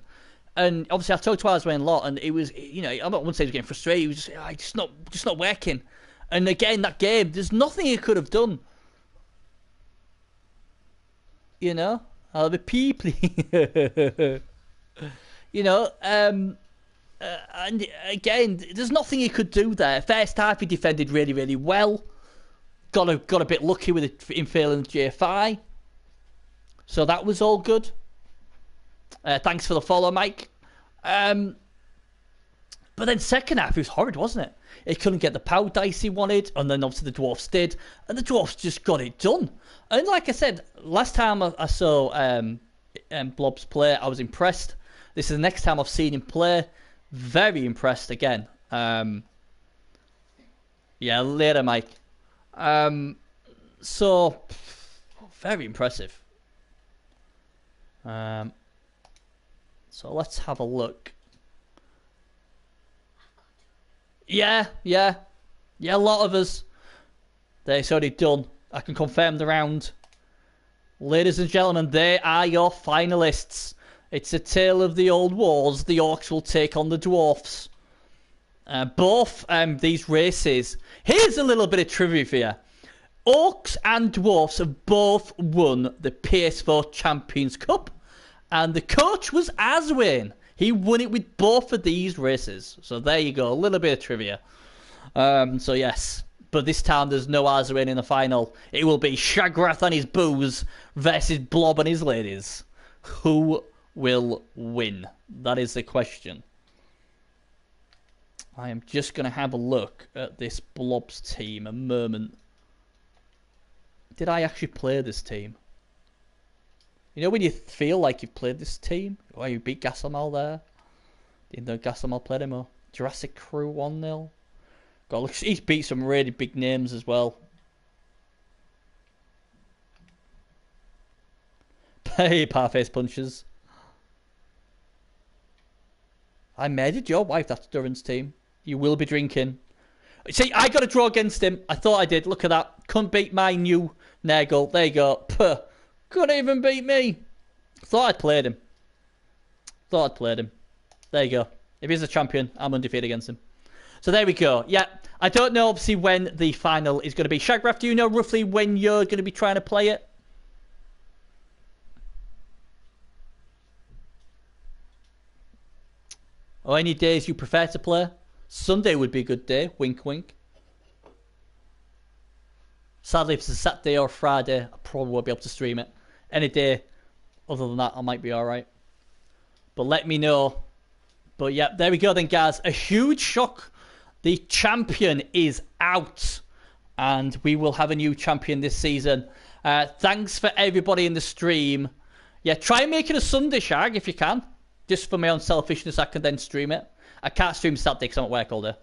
And obviously, I've talked to Arzowane a lot, and it was, you know, I'm not one say he was getting frustrated. He was just not working. And again, that game, there's nothing he could have done. You know, the people. You know, and again, there's nothing he could do there. First half, he defended really, really well. Got a bit lucky with him failing the GFI. So that was all good. Thanks for the follow, Mike. But then second half, it was horrid, wasn't it? He couldn't get the power dice he wanted, and then obviously the Dwarfs did, and the Dwarfs just got it done. And like I said, last time I saw Blob's play, I was impressed. This is the next time I've seen him play. Very impressed again. Yeah, later, Mike. So, very impressive. So let's have a look. Yeah. A lot of us. It's already done. I can confirm the round. Ladies and gentlemen, they are your finalists. It's a tale of the old wars. The orcs will take on the dwarfs. Both these races. Here's a little bit of trivia for you. Orcs and dwarfs have both won the Ps4 Champions Cup. And the coach was Arzowane. He won it with both of these races. So there you go. A little bit of trivia. So yes. But this time there's no Arzowane in the final. It will be Shagrath and his booze versus Blob and his ladies. Who will win? That is the question. I am just going to have a look at this Blob's team a moment. Did I actually play this team? You know when you feel like you've played this team? Oh, you beat Gasamal there. Didn't know Gasamal played him. Or Jurassic Crew 1-0. God, look, he's beat some really big names as well. Hey, Parface Punches. I murdered your wife. That's Duran's team. You will be drinking. See, I got a draw against him. I thought I did. Look at that. Couldn't beat my new Nagel. There you go. Puh. Couldn't even beat me. Thought I'd played him. There you go. If he's a champion, I'm undefeated against him. So there we go. Yeah, I don't know obviously when the final is going to be. Shagrath, do you know roughly when you're going to be trying to play it? Or any days you prefer to play? Sunday would be a good day. Wink, wink. Sadly, if it's a Saturday or Friday, I probably won't be able to stream it. Any day other than that, I might be alright. But let me know. But yeah, there we go then, guys. A huge shock. The champion is out. And we will have a new champion this season. Thanks for everybody in the stream. Yeah, try and make it a Sunday, Shag, if you can. Just for my own selfishness, I can then stream it. I can't stream Saturday because I'm at work all day.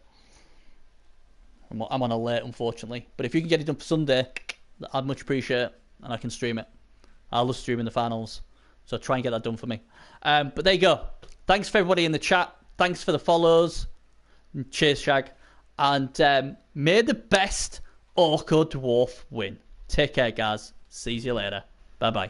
I'm on a late, unfortunately. But if you can get it done for Sunday, I'd much appreciate it. And I can stream it. I love streaming the finals. So try and get that done for me. But there you go. Thanks for everybody in the chat. Thanks for the follows. Cheers, Shag. And may the best Orco Dwarf win. Take care, guys. See you later. Bye-bye.